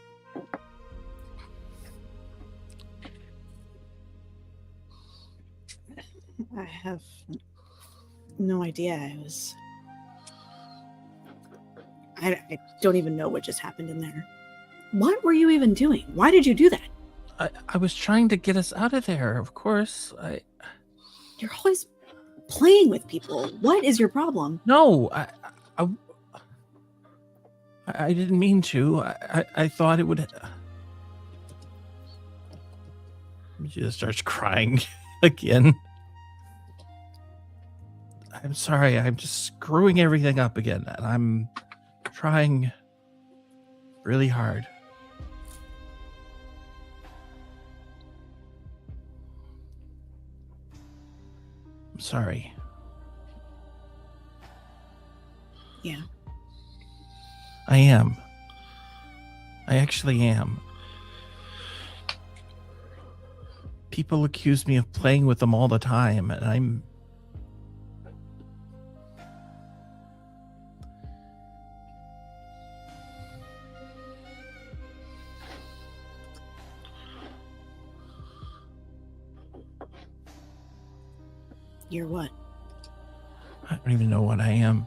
I have no idea. I don't even know what just happened in there. What were you even doing? Why did you do that? I was trying to get us out of there, of course. You're always playing with people. What is your problem? No, I didn't mean to. I thought it would. She just starts crying again. I'm sorry. I'm just screwing everything up again, and I'm trying really hard. I'm sorry. Yeah. I am. I actually am. People accuse me of playing with them all the time, and I'm... You're what? I don't even know what I am.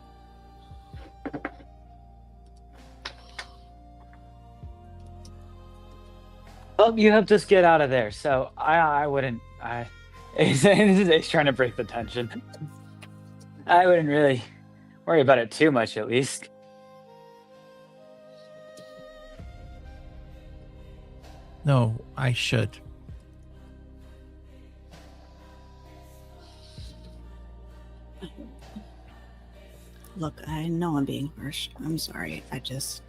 Well, you helped us get out of there, so I wouldn't. This is Ace trying to break the tension. I wouldn't really worry about it too much, at least. No, I should. Look, I know I'm being harsh. I'm sorry. I just...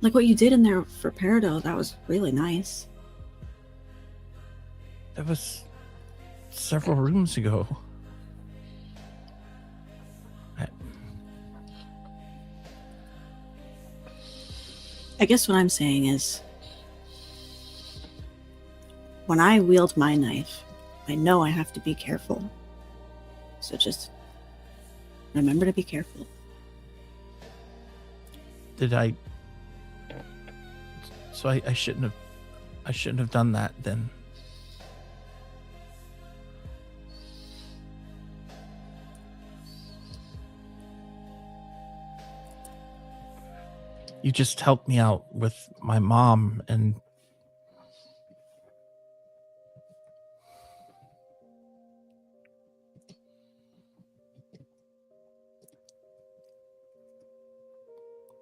Like what you did in there for Peridot, that was really nice. That was several rooms ago. I guess what I'm saying is, when I wield my knife, I know I have to be careful. So just remember to be careful. Did I... So I shouldn't have done that then. You just helped me out with my mom, and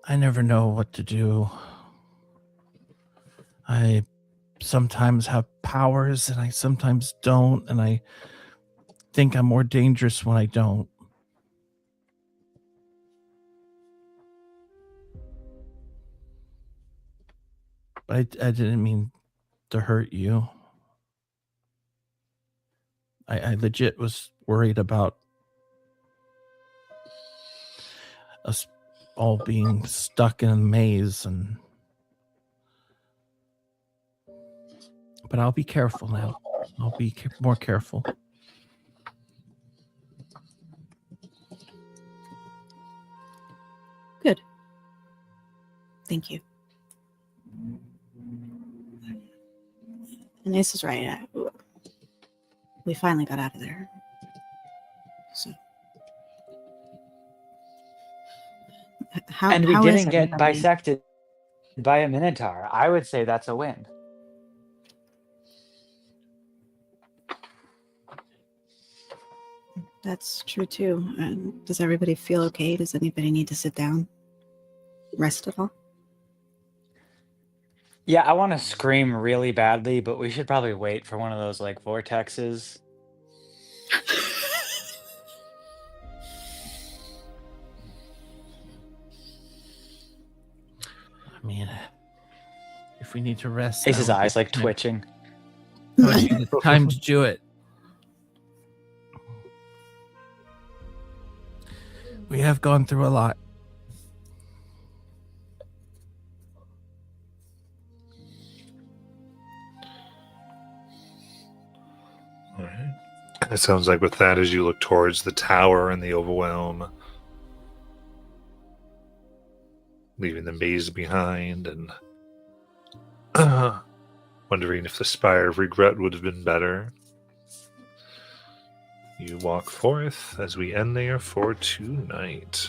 I never know what to do. I sometimes have powers and I sometimes don't, and I think I'm more dangerous when I don't. But I didn't mean to hurt you. I legit was worried about us all being stuck in a maze, and but I'll be careful now. I'll be more careful. Good. Thank you. And this is right. We finally got out of there. So, how? And we how is didn't get everybody? bisected by a minotaur. I would say that's a win. That's true too. Does everybody feel okay? Does anybody need to sit down, rest at all? Yeah, I want to scream really badly, but we should probably wait for one of those like vortexes. I mean, if we need to rest, Ace's now, eyes like twitching. it's time to do it. We have gone through a lot. All right. It sounds like with that, as you look towards the tower and the overwhelm, leaving the maze behind and wondering if the Spire of Regret would have been better, you walk forth as we end there for tonight.